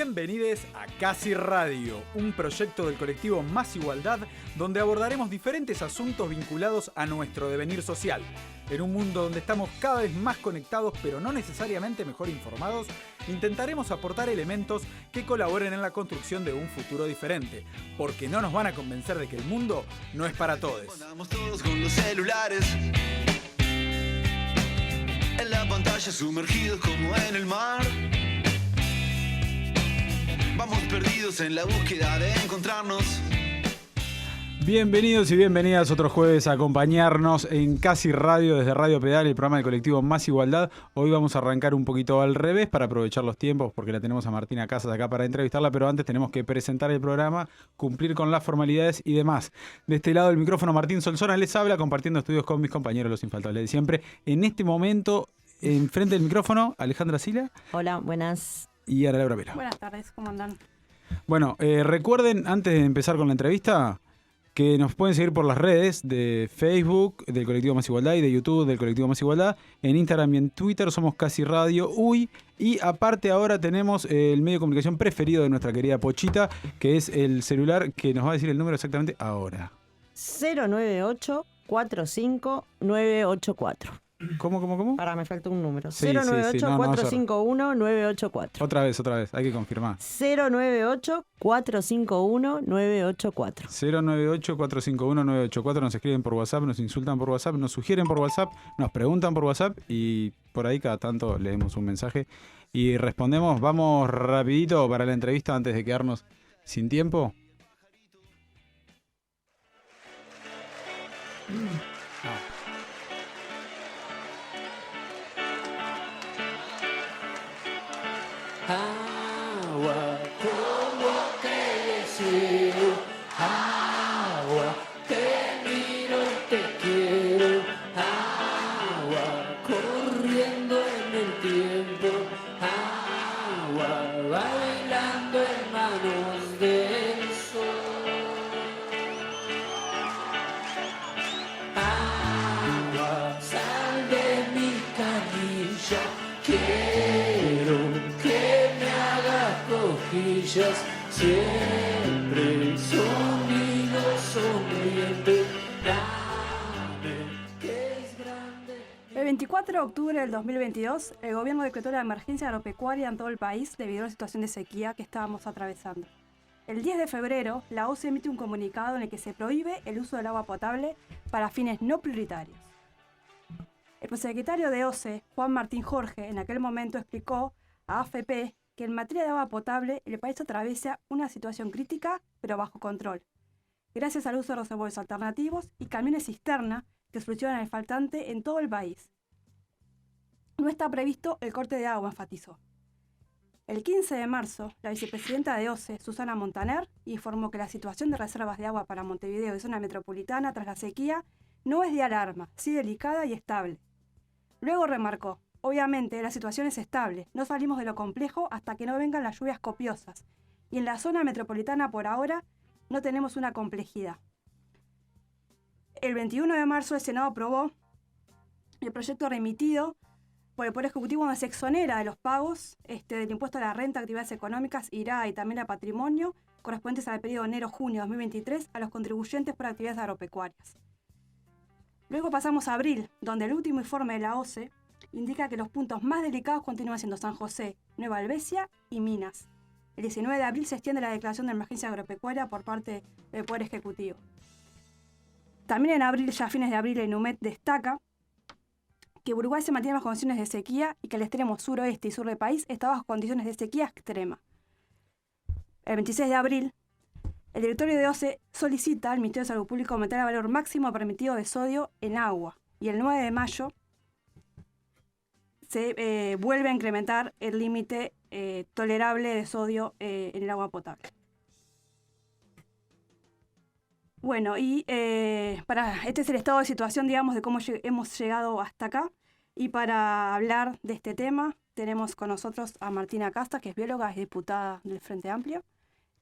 Bienvenidos a Casi Radio, un proyecto del colectivo Más Igualdad, donde abordaremos diferentes asuntos vinculados a nuestro devenir social. En un mundo donde estamos cada vez más conectados, pero no necesariamente mejor informados, intentaremos aportar elementos que colaboren en la construcción de un futuro diferente, porque no nos van a convencer de que el mundo no es para todos. Andamos todos con los celulares en la pantalla, sumergidos como en el mar. Vamos perdidos en la búsqueda de encontrarnos. Bienvenidos y bienvenidas otro jueves a acompañarnos en Casi Radio desde Radio Pedal, el programa del colectivo Más Igualdad. Hoy vamos a arrancar un poquito al revés para aprovechar los tiempos, porque la tenemos a Martina Casas acá para entrevistarla, pero antes tenemos que presentar el programa, cumplir con las formalidades y demás. De este lado del micrófono, Martín Solsona les habla, compartiendo estudios con mis compañeros, los infaltables de siempre. En este momento, enfrente del micrófono, Alejandra Sila. Hola, buenas. Y Ana Laura Vera. Buenas tardes, ¿cómo andan? Bueno, recuerden, antes de empezar con la entrevista, que nos pueden seguir por las redes de Facebook del Colectivo Más Igualdad y de YouTube del Colectivo Más Igualdad. En Instagram y en Twitter somos Casi Radio Uy. Y aparte ahora tenemos el medio de comunicación preferido de nuestra querida Pochita, que es el celular que nos va a decir el número exactamente ahora. 098-45-984. ¿Cómo? Pará, me falta un número. Sí, 098-451-984. Otra vez, hay que confirmar. 098-451-984. 098-451-984. Nos escriben por WhatsApp, nos insultan por WhatsApp, nos sugieren por WhatsApp, nos preguntan por WhatsApp y por ahí cada tanto leemos un mensaje y respondemos. Vamos rapidito para la entrevista antes de quedarnos sin tiempo. Agua, como te deseo, agua, te miro y te quiero, agua, corriendo en el tiempo, agua, bailando en manos del sol, agua, sal de mi canilla, quiero que me hagas cosquillas, siempre sonido sonriente, dame que es grande. El 24 de octubre del 2022, el gobierno decretó la emergencia agropecuaria en todo el país debido a la situación de sequía que estábamos atravesando. El 10 de febrero, la OCE emite un comunicado en el que se prohíbe el uso del agua potable para fines no prioritarios. El prosecretario de OCE, Juan Martín Jorge, en aquel momento explicó a AFP que en materia de agua potable el país atraviesa una situación crítica pero bajo control, gracias al uso de reservorios alternativos y camiones cisterna que solucionan el faltante en todo el país. No está previsto el corte de agua, enfatizó. El 15 de marzo, la vicepresidenta de OCE, Susana Montaner, informó que la situación de reservas de agua para Montevideo y zona metropolitana tras la sequía no es de alarma, sí delicada y estable. Luego remarcó, obviamente la situación es estable, no salimos de lo complejo hasta que no vengan las lluvias copiosas, y en la zona metropolitana por ahora no tenemos una complejidad. El 21 de marzo el Senado aprobó el proyecto remitido por el Poder Ejecutivo donde se exonera de los pagos del impuesto a la renta, actividades económicas, IRA y también a patrimonio, correspondientes al periodo enero-junio 2023 a los contribuyentes por actividades agropecuarias. Luego pasamos a abril, donde el último informe de la OCE indica que los puntos más delicados continúan siendo San José, Nueva Albesia y Minas. El 19 de abril se extiende la declaración de emergencia agropecuaria por parte del Poder Ejecutivo. También en abril, ya a fines de abril, el INUMED destaca que Uruguay se mantiene bajo condiciones de sequía y que el extremo suroeste y sur del país está bajo condiciones de sequía extrema. El 26 de abril, el directorio de OCE solicita al Ministerio de Salud Pública aumentar el valor máximo permitido de sodio en agua. Y el 9 de mayo se vuelve a incrementar el límite tolerable de sodio en el agua potable. Bueno, y este es el estado de situación, digamos, de cómo hemos llegado hasta acá. Y para hablar de este tema tenemos con nosotros a Martina Casas, que es bióloga, es diputada del Frente Amplio.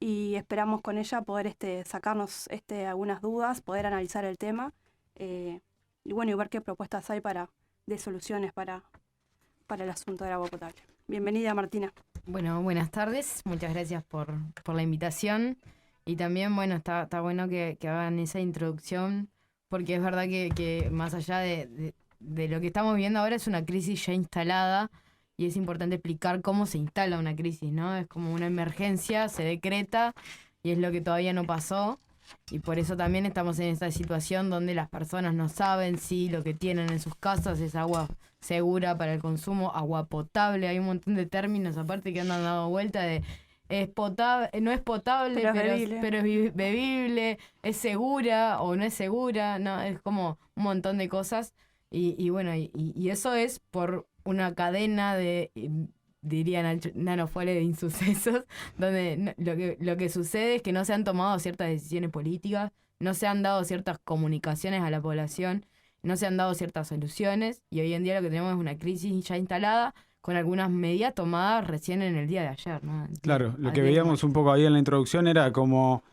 Y esperamos con ella poder sacarnos algunas dudas, poder analizar el tema y bueno, y ver qué propuestas hay de soluciones para el asunto del agua potable. Bienvenida, Martina. Bueno, buenas tardes. Muchas gracias por la invitación. Y también, bueno, está bueno que hagan esa introducción, porque es verdad que más allá de lo que estamos viendo ahora es una crisis ya instalada y es importante explicar cómo se instala una crisis, ¿no? Es como una emergencia, se decreta y es lo que todavía no pasó. Y por eso también estamos en esta situación donde las personas no saben si lo que tienen en sus casas es agua segura para el consumo, agua potable. Hay un montón de términos aparte que andan dando vuelta de es potable, no es potable, pero es bebible, es segura o no es segura, no, es como un montón de cosas. Y bueno, y eso es por una cadena de, diría Nano Fole, de insucesos, donde lo que sucede es que no se han tomado ciertas decisiones políticas, no se han dado ciertas comunicaciones a la población, no se han dado ciertas soluciones, y hoy en día lo que tenemos es una crisis ya instalada con algunas medidas tomadas recién en el día de ayer, ¿no? Claro, lo que veíamos un poco ahí en la introducción era como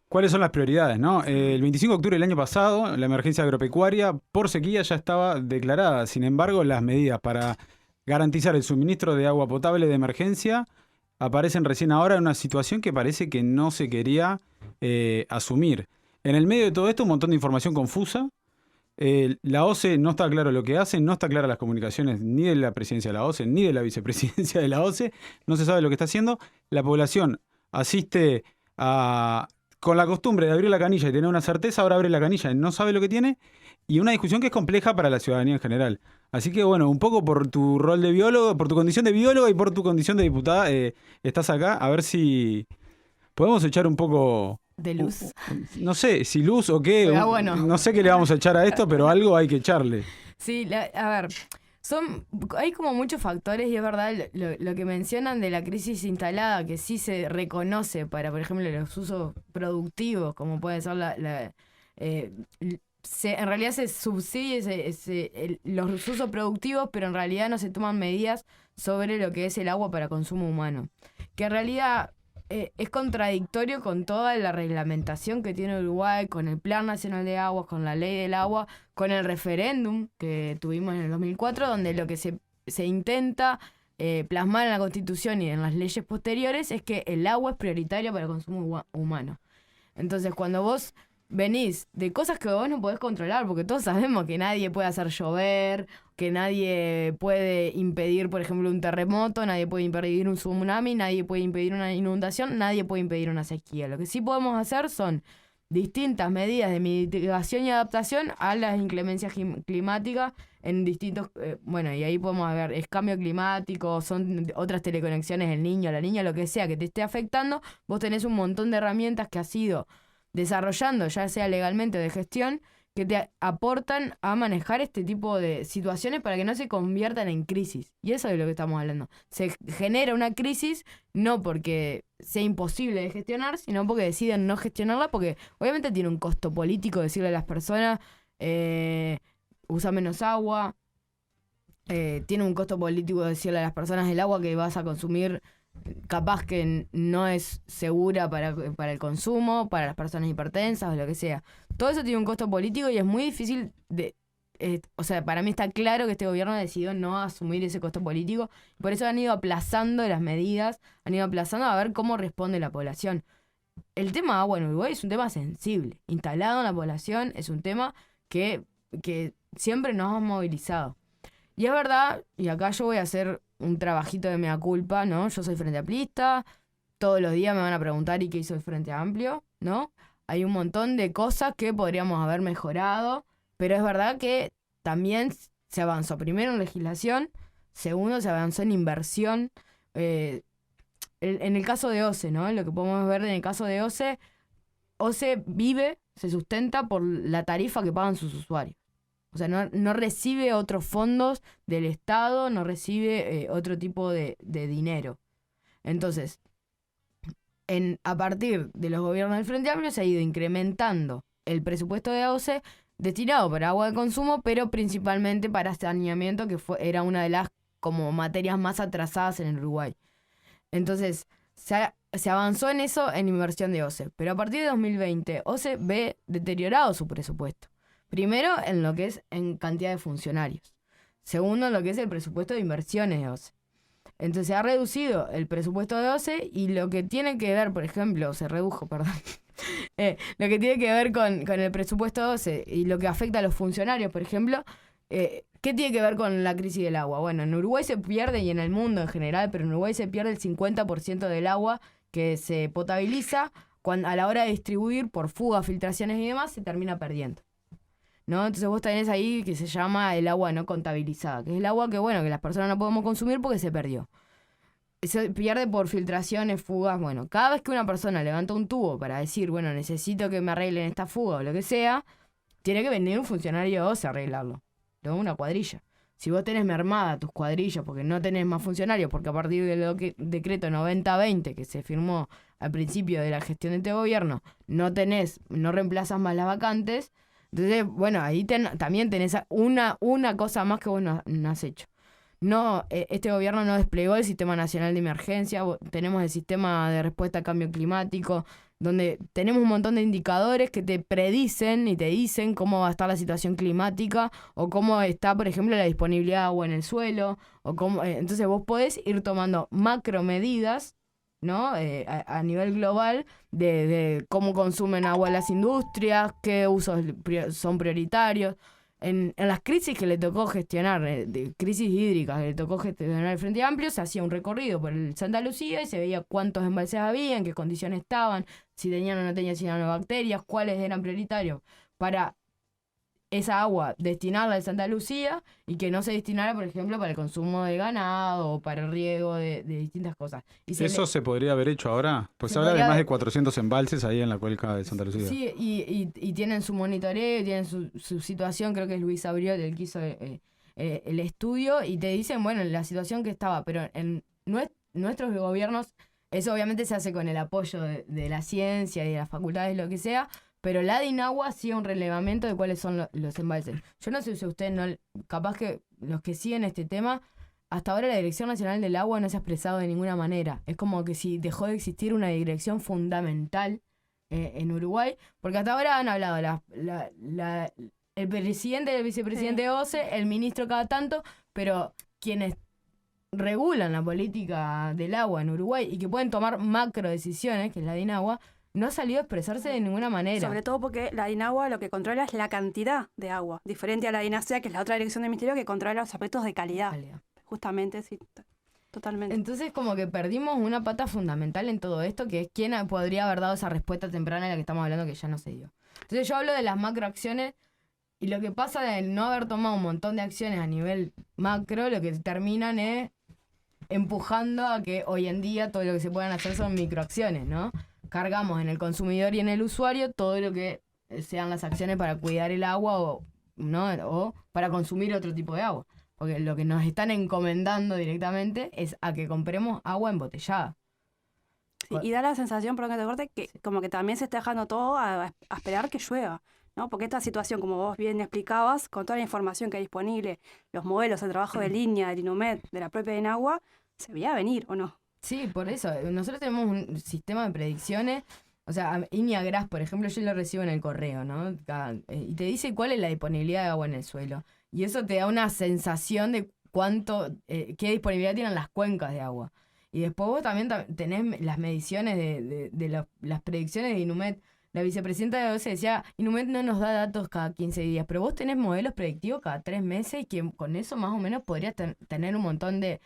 cuáles son las prioridades, ¿no? El 25 de octubre del año pasado, la emergencia agropecuaria por sequía ya estaba declarada. Sin embargo, las medidas para garantizar el suministro de agua potable de emergencia aparecen recién ahora en una situación que parece que no se quería asumir. En el medio de todo esto, un montón de información confusa. La OCE no está claro lo que hace, no está clara las comunicaciones ni de la presidencia de la OCE, ni de la vicepresidencia de la OCE, no se sabe lo que está haciendo. La población asiste con la costumbre de abrir la canilla y tener una certeza, ahora abre la canilla y no sabe lo que tiene, y una discusión que es compleja para la ciudadanía en general. Así que bueno, un poco por tu rol de biólogo, por tu condición de bióloga y por tu condición de diputada, estás acá, a ver si podemos echar un poco de luz. No sé si luz o qué, Pero bueno. No sé qué le vamos a echar a esto, pero algo hay que echarle. Sí, a ver, hay como muchos factores y es verdad lo que mencionan de la crisis instalada, que sí se reconoce para, por ejemplo, los usos productivos, como puede ser en realidad se subsidia los usos productivos, pero en realidad no se toman medidas sobre lo que es el agua para consumo humano. Que en realidad es contradictorio con toda la reglamentación que tiene Uruguay, con el Plan Nacional de Aguas, con la Ley del Agua, con el referéndum que tuvimos en el 2004, donde lo que se intenta plasmar en la Constitución y en las leyes posteriores es que el agua es prioritaria para el consumo humano. Entonces, cuando vos venís de cosas que vos no podés controlar, porque todos sabemos que nadie puede hacer llover, que nadie puede impedir, por ejemplo, un terremoto, nadie puede impedir un tsunami, nadie puede impedir una inundación, nadie puede impedir una sequía. Lo que sí podemos hacer son distintas medidas de mitigación y adaptación a las inclemencias climáticas en distintos... bueno, y ahí podemos ver, es cambio climático, son otras teleconexiones, el niño, la niña, lo que sea que te esté afectando. Vos tenés un montón de herramientas que has ido desarrollando, ya sea legalmente o de gestión, que te aportan a manejar este tipo de situaciones para que no se conviertan en crisis. Y eso es de lo que estamos hablando. Se genera una crisis no porque sea imposible de gestionar, sino porque deciden no gestionarla, porque obviamente tiene un costo político decirle a las personas usa menos agua, tiene un costo político decirle a las personas el agua que vas a consumir capaz que no es segura para el consumo, para las personas hipertensas o lo que sea. Todo eso tiene un costo político y es muy difícil o sea, para mí está claro que este gobierno decidió no asumir ese costo político. Por eso han ido aplazando las medidas, han ido aplazando a ver cómo responde la población. El tema agua en Uruguay es un tema sensible. Instalado en la población es un tema que siempre nos hemos movilizado. Y es verdad, y acá yo voy a hacer un trabajito de mea culpa, ¿no? Yo soy Frente Amplista, todos los días me van a preguntar ¿y qué hizo el Frente Amplio? ¿No? Hay un montón de cosas que podríamos haber mejorado, pero es verdad que también se avanzó primero en legislación, segundo se avanzó en inversión. En el caso de OCE, ¿no? Lo que podemos ver en el caso de OCE vive, se sustenta por la tarifa que pagan sus usuarios. O sea, no recibe otros fondos del Estado, no recibe otro tipo de dinero. Entonces, a partir de los gobiernos del Frente Amplio se ha ido incrementando el presupuesto de OCE destinado para agua de consumo, pero principalmente para saneamiento, que era una de las como materias más atrasadas en el Uruguay. Entonces, se avanzó en eso en inversión de OCE. Pero a partir de 2020, OCE ve deteriorado su presupuesto. Primero, en lo que es en cantidad de funcionarios. Segundo, en lo que es el presupuesto de inversiones de OCE. Entonces se ha reducido el presupuesto de OCE y lo que tiene que ver, por ejemplo, se redujo, perdón, lo que tiene que ver con el presupuesto de OCE y lo que afecta a los funcionarios, por ejemplo, ¿qué tiene que ver con la crisis del agua? Bueno, en Uruguay se pierde, y en el mundo en general, pero en Uruguay se pierde el 50% del agua que se potabiliza, cuando a la hora de distribuir por fugas, filtraciones y demás, se termina perdiendo, ¿no? Entonces vos tenés ahí que se llama el agua no contabilizada, que es el agua que, bueno, que las personas no podemos consumir porque se perdió. Se pierde por filtraciones, fugas, bueno. Cada vez que una persona levanta un tubo para decir, bueno, necesito que me arreglen esta fuga o lo que sea, tiene que venir un funcionario a arreglarlo. Luego una cuadrilla. Si vos tenés mermada tus cuadrillas porque no tenés más funcionarios, porque a partir del decreto 90-20 que se firmó al principio de la gestión de este gobierno, no reemplazas más las vacantes, entonces, bueno, ahí también tenés una cosa más que vos no has hecho. No, este gobierno no desplegó el Sistema Nacional de Emergencia, tenemos el Sistema de Respuesta al Cambio Climático, donde tenemos un montón de indicadores que te predicen y te dicen cómo va a estar la situación climática o cómo está, por ejemplo, la disponibilidad de agua en el suelo, o cómo, entonces vos podés ir tomando macromedidas, ¿no? A nivel global de cómo consumen agua las industrias, qué usos son prioritarios. En las crisis que le tocó gestionar, de crisis hídricas que le tocó gestionar el Frente Amplio, se hacía un recorrido por el Santa Lucía y se veía cuántos embalses había, en qué condiciones estaban, si tenían o no tenían cianobacterias, cuáles eran prioritarios para esa agua destinarla a Santa Lucía y que no se destinara, por ejemplo, para el consumo de ganado o para el riego de distintas cosas. ¿Eso se podría haber hecho ahora? Pues Se habla de podría más de haber- 400 embalses ahí en la cuenca de Santa Lucía. Sí, y tienen su monitoreo, y tienen su situación, creo que es Luis Abriol el que hizo el estudio, y te dicen, bueno, la situación que estaba, pero en nuestros gobiernos, eso obviamente se hace con el apoyo de la ciencia y de las facultades, lo que sea, pero la DINAGUA hacía un relevamiento de cuáles son los embalses. Yo no sé si ustedes no, capaz que los que siguen este tema, hasta ahora la Dirección Nacional del Agua no se ha expresado de ninguna manera. Es como que si dejó de existir una dirección fundamental en Uruguay, porque hasta ahora han hablado el presidente y el vicepresidente de OCE, el ministro cada tanto, pero quienes regulan la política del agua en Uruguay y que pueden tomar macro decisiones, que es la DINAGUA, no ha salido a expresarse de ninguna manera. Sobre todo porque la DINAGUA lo que controla es la cantidad de agua, diferente a la DINASEA, que es la otra dirección del ministerio que controla los aspectos de calidad. Justamente, sí, totalmente. Entonces como que perdimos una pata fundamental en todo esto, que es quién podría haber dado esa respuesta temprana de la que estamos hablando, que ya no se dio. Entonces yo hablo de las macroacciones, y lo que pasa de no haber tomado un montón de acciones a nivel macro, lo que terminan es empujando a que hoy en día todo lo que se puedan hacer son microacciones, ¿no? Cargamos en el consumidor y en el usuario todo lo que sean las acciones para cuidar el agua o para consumir otro tipo de agua. Porque lo que nos están encomendando directamente es a que compremos agua embotellada. Sí, y da la sensación, perdón que te corte, que como que también se está dejando todo a esperar que llueva, ¿no? Porque esta situación, como vos bien explicabas, con toda la información que hay disponible, los modelos, el trabajo de línea, del INUMED, de la propia DINAGUA, se veía venir, ¿o no? Sí, por eso. Nosotros tenemos un sistema de predicciones. O sea, INIAGRAS, por ejemplo, yo lo recibo en el correo, ¿no? Y te dice cuál es la disponibilidad de agua en el suelo. Y eso te da una sensación de qué disponibilidad tienen las cuencas de agua. Y después vos también tenés las mediciones de las predicciones de INUMED. La vicepresidenta de OCE decía, INUMED no nos da datos cada 15 días, pero vos tenés modelos predictivos cada 3 meses y que con eso más o menos podrías tener un montón de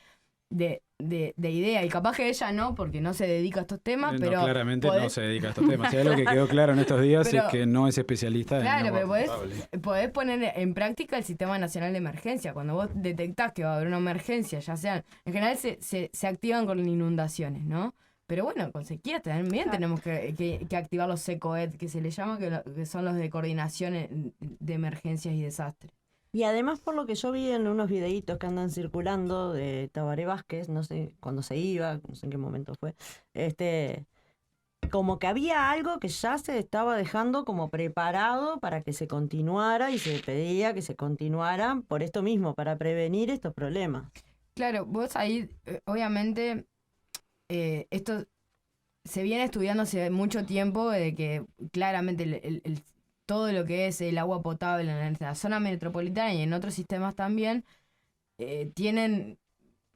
idea, y capaz que ella no, porque no se dedica a estos temas, No, pero claramente no se dedica a estos temas. Si algo que quedó claro en estos días es que no es especialista en claro, agua pero potable. podés poner en práctica el Sistema Nacional de Emergencia. Cuando vos detectás que va a haber una emergencia, ya sean, en general se activan con inundaciones, ¿no? Pero bueno, con sequías también tenemos que activar los SECOED, que se les llama, que son los de coordinación de emergencias y desastres. Y además, por lo que yo vi en unos videitos que andan circulando de Tabaré Vázquez, no sé cuándo se iba, no sé en qué momento fue, como que había algo que ya se estaba dejando como preparado para que se continuara, y se pedía que se continuara por esto mismo, para prevenir estos problemas. Claro, vos ahí, obviamente, esto se viene estudiando hace mucho tiempo, de que claramente todo lo que es el agua potable en la zona metropolitana y en otros sistemas también,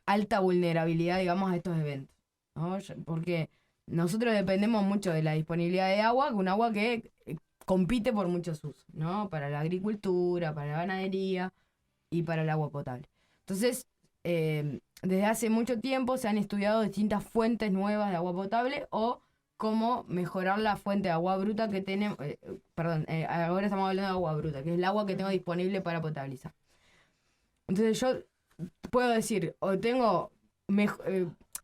alta vulnerabilidad, digamos, a estos eventos, ¿no? Porque nosotros dependemos mucho de la disponibilidad de agua, un agua que compite por muchos usos, ¿no? Para la agricultura, para la ganadería y para el agua potable. Entonces, desde hace mucho tiempo se han estudiado distintas fuentes nuevas de agua potable o cómo mejorar la fuente de agua bruta que tenemos. Ahora estamos hablando de agua bruta, que es el agua que tengo disponible para potabilizar. Entonces yo puedo decir, o tengo,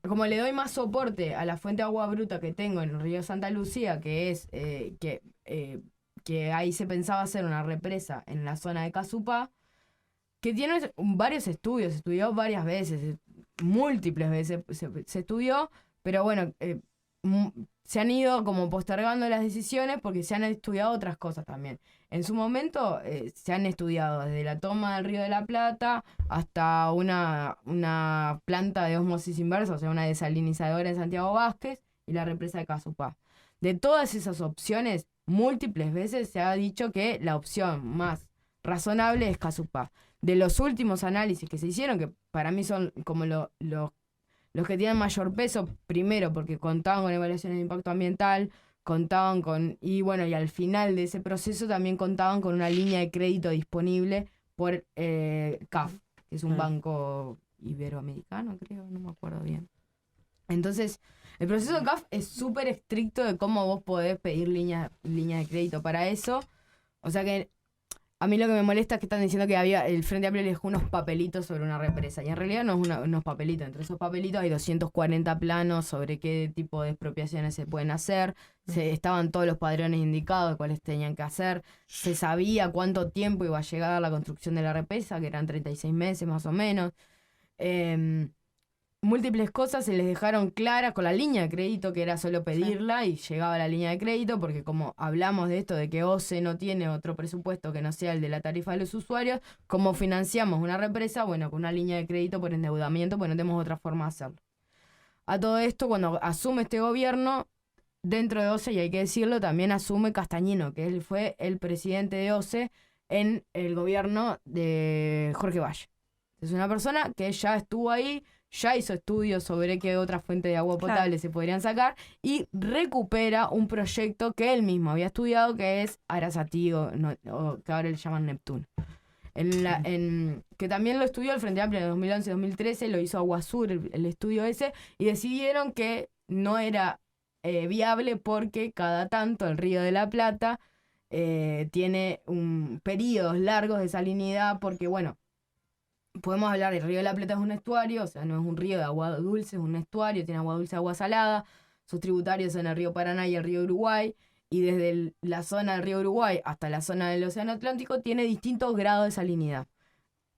como le doy más soporte a la fuente de agua bruta que tengo en el río Santa Lucía, que es que ahí se pensaba hacer una represa en la zona de Casupá, que tiene varios estudios, se estudió varias veces, múltiples veces se estudió, pero bueno, se han ido como postergando las decisiones porque se han estudiado otras cosas también. En su momento se han estudiado desde la toma del Río de la Plata hasta una planta de ósmosis inversa, o sea, una desalinizadora en Santiago Vázquez y la represa de Casupá. De todas esas opciones, múltiples veces se ha dicho que la opción más razonable es Casupá. De los últimos análisis que se hicieron, que para mí son como los que tienen mayor peso, primero porque contaban con evaluaciones de impacto ambiental, contaban con, y al final de ese proceso también contaban con una línea de crédito disponible por CAF, que es un banco iberoamericano, creo, no me acuerdo bien. Entonces, el proceso de CAF es súper estricto de cómo vos podés pedir línea de crédito para eso. O sea que a mí lo que me molesta es que están diciendo que el Frente Amplio le dejó unos papelitos sobre una represa. Y en realidad no es unos papelitos. Entre esos papelitos hay 240 planos sobre qué tipo de expropiaciones se pueden hacer. Estaban todos los padrones indicados de cuáles tenían que hacer. Se sabía cuánto tiempo iba a llegar la construcción de la represa, que eran 36 meses más o menos. Múltiples cosas se les dejaron claras con la línea de crédito, que era solo pedirla y llegaba la línea de crédito, porque como hablamos de esto, de que OCE no tiene otro presupuesto que no sea el de la tarifa de los usuarios, ¿cómo financiamos una represa? Bueno, con una línea de crédito por endeudamiento, pues no tenemos otra forma de hacerlo. A todo esto, cuando asume este gobierno, dentro de OCE, y hay que decirlo, también asume Castañino, que él fue el presidente de OCE en el gobierno de Jorge Valle. Es una persona que ya estuvo ahí, ya hizo estudios sobre qué otras fuentes de agua potable se podrían sacar y recupera un proyecto que él mismo había estudiado, que es Arasatí, o que ahora le llaman Neptuno. Que también lo estudió el Frente Amplio en 2011-2013, lo hizo Aguasur, el estudio ese, y decidieron que no era viable porque cada tanto el Río de la Plata tiene periodos largos de salinidad, porque podemos hablar, el Río de la Plata es un estuario, o sea, no es un río de agua dulce, es un estuario, tiene agua dulce, agua salada, sus tributarios son el río Paraná y el río Uruguay, y desde la zona del río Uruguay hasta la zona del Océano Atlántico tiene distintos grados de salinidad.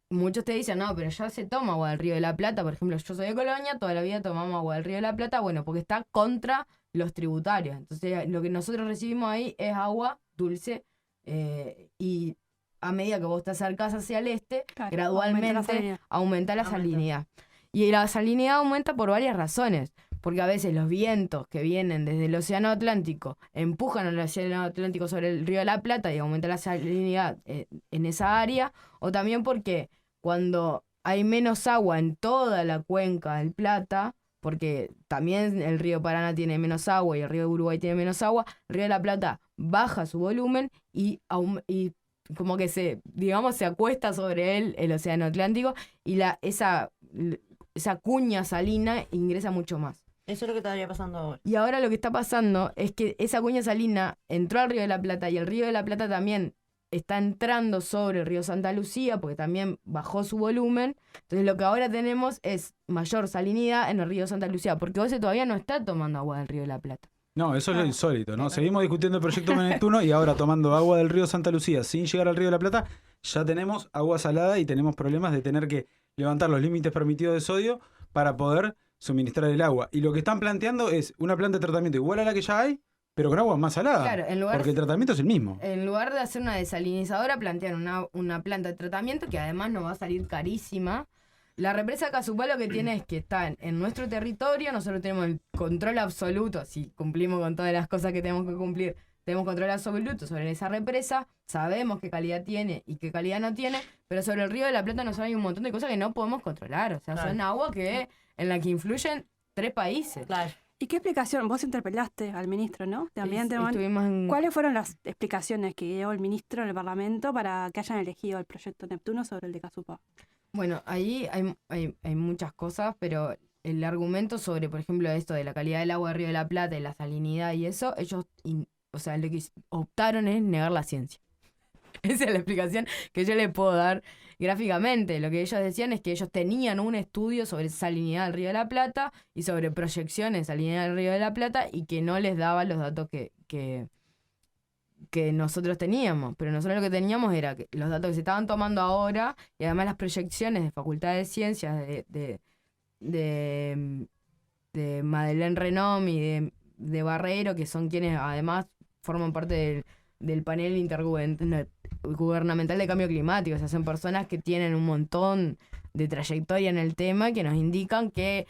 Muchos te dicen, no, pero ya se toma agua del Río de la Plata, por ejemplo, yo soy de Colonia, toda la vida tomamos agua del Río de la Plata, porque está contra los tributarios. Entonces, lo que nosotros recibimos ahí es agua dulce y a medida que vos te acercás hacia el este, gradualmente aumenta la salinidad. Y la salinidad aumenta por varias razones, porque a veces los vientos que vienen desde el Océano Atlántico empujan al Océano Atlántico sobre el Río de la Plata y aumenta la salinidad en esa área, o también porque cuando hay menos agua en toda la cuenca del Plata, porque también el río Paraná tiene menos agua y el río Uruguay tiene menos agua, el Río de la Plata baja su volumen y como que se acuesta sobre él el Océano Atlántico y esa cuña salina ingresa mucho más. Eso es lo que estaría pasando ahora. Y ahora lo que está pasando es que esa cuña salina entró al Río de la Plata y el Río de la Plata también está entrando sobre el río Santa Lucía porque también bajó su volumen. Entonces lo que ahora tenemos es mayor salinidad en el río Santa Lucía, porque OCE todavía no está tomando agua del Río de la Plata. No, eso es lo insólito, ¿no? Seguimos discutiendo el proyecto Neptuno y ahora tomando agua del río Santa Lucía sin llegar al Río de la Plata, ya tenemos agua salada y tenemos problemas de tener que levantar los límites permitidos de sodio para poder suministrar el agua. Y lo que están planteando es una planta de tratamiento igual a la que ya hay, pero con agua más salada. Claro, porque el tratamiento es el mismo. En lugar de hacer una desalinizadora, plantean una planta de tratamiento que además nos va a salir carísima. La represa Casupá lo que tiene es que está en nuestro territorio, nosotros tenemos el control absoluto, si cumplimos con todas las cosas que tenemos que cumplir, tenemos control absoluto sobre esa represa, sabemos qué calidad tiene y qué calidad no tiene, pero sobre el Río de la Plata nos hay un montón de cosas que no podemos controlar. O sea, Claro. son agua en la que influyen 3 países. Claro. ¿Y qué explicación? Vos interpelaste al ministro, ¿no? De Ambiente. Estuvimos en... ¿Cuáles fueron las explicaciones que dio el ministro en el Parlamento para que hayan elegido el proyecto Neptuno sobre el de Casupá? Bueno, ahí hay muchas cosas, pero el argumento sobre, por ejemplo, esto de la calidad del agua del Río de la Plata y la salinidad y eso, ellos, o sea, lo que optaron es negar la ciencia. Esa es la explicación que yo le puedo dar gráficamente. Lo que ellos decían es que ellos tenían un estudio sobre salinidad del Río de la Plata y sobre proyecciones de salinidad del Río de la Plata y que no les daba los datos que nosotros teníamos. Pero nosotros lo que teníamos era que los datos que se estaban tomando ahora y además las proyecciones de Facultad de Ciencias de Madeleine Renom y de Barreiro, que son quienes además forman parte del panel intergubernamental de cambio climático. O sea, son personas que tienen un montón de trayectoria en el tema que nos indican que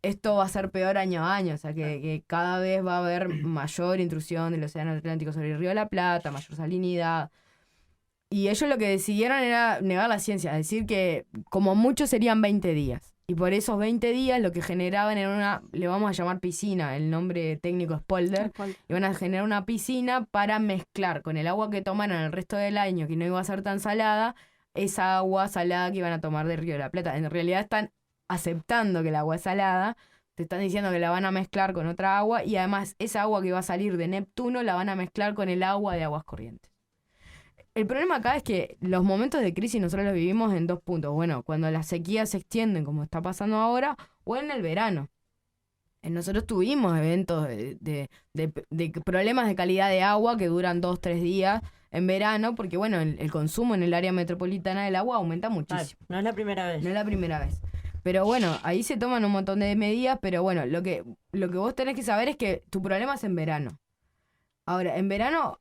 esto va a ser peor año a año. O sea, que cada vez va a haber mayor intrusión del océano Atlántico sobre el Río de la Plata, mayor salinidad. Y ellos lo que decidieron era negar la ciencia, decir que como mucho serían 20 días. Y por esos 20 días lo que generaban era le vamos a llamar piscina, el nombre técnico es polder, iban a generar una piscina para mezclar con el agua que tomaran el resto del año, que no iba a ser tan salada, esa agua salada que iban a tomar del Río de la Plata. En realidad están aceptando que el agua es salada, te están diciendo que la van a mezclar con otra agua y además esa agua que va a salir de Neptuno la van a mezclar con el agua de Aguas Corrientes. El problema acá es que los momentos de crisis nosotros los vivimos en 2 puntos. Bueno, cuando las sequías se extienden, como está pasando ahora, o en el verano. Nosotros tuvimos eventos de problemas de calidad de agua que duran 2-3 días en verano, porque bueno, el consumo en el área metropolitana del agua aumenta muchísimo. No es la primera vez. No es la primera vez. Pero bueno, ahí se toman un montón de medidas, pero bueno, lo que vos tenés que saber es que tu problema es en verano. Ahora, en verano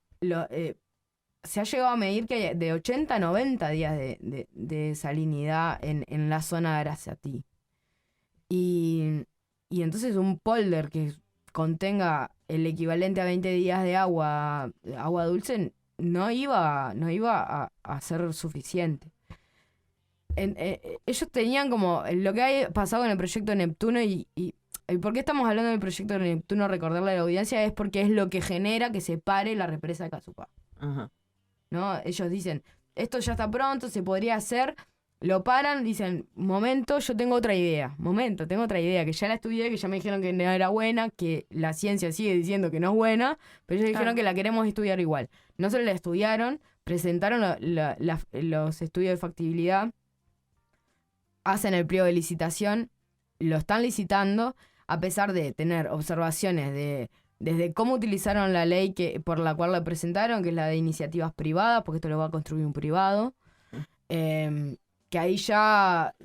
se ha llegado a medir que hay de 80 a 90 días de salinidad en la zona de Aracatí. Y entonces un polder que contenga el equivalente a 20 días de agua dulce no iba a ser suficiente. Ellos tenían como lo que ha pasado en el proyecto Neptuno y ¿por qué estamos hablando del proyecto de Neptuno? Recordarle a la audiencia es porque es lo que genera que se pare la represa de Casupá. Ajá. ¿No? Ellos dicen, esto ya está pronto, se podría hacer, lo paran, dicen, yo tengo otra idea, que ya la estudié, que ya me dijeron que no era buena, que la ciencia sigue diciendo que no es buena, pero ellos dijeron que la queremos estudiar igual. No solo la estudiaron, presentaron los estudios de factibilidad, hacen el pliego de licitación, lo están licitando, a pesar de tener observaciones desde cómo utilizaron la ley por la cual la presentaron, que es la de iniciativas privadas, porque esto lo va a construir un privado, que ahí ya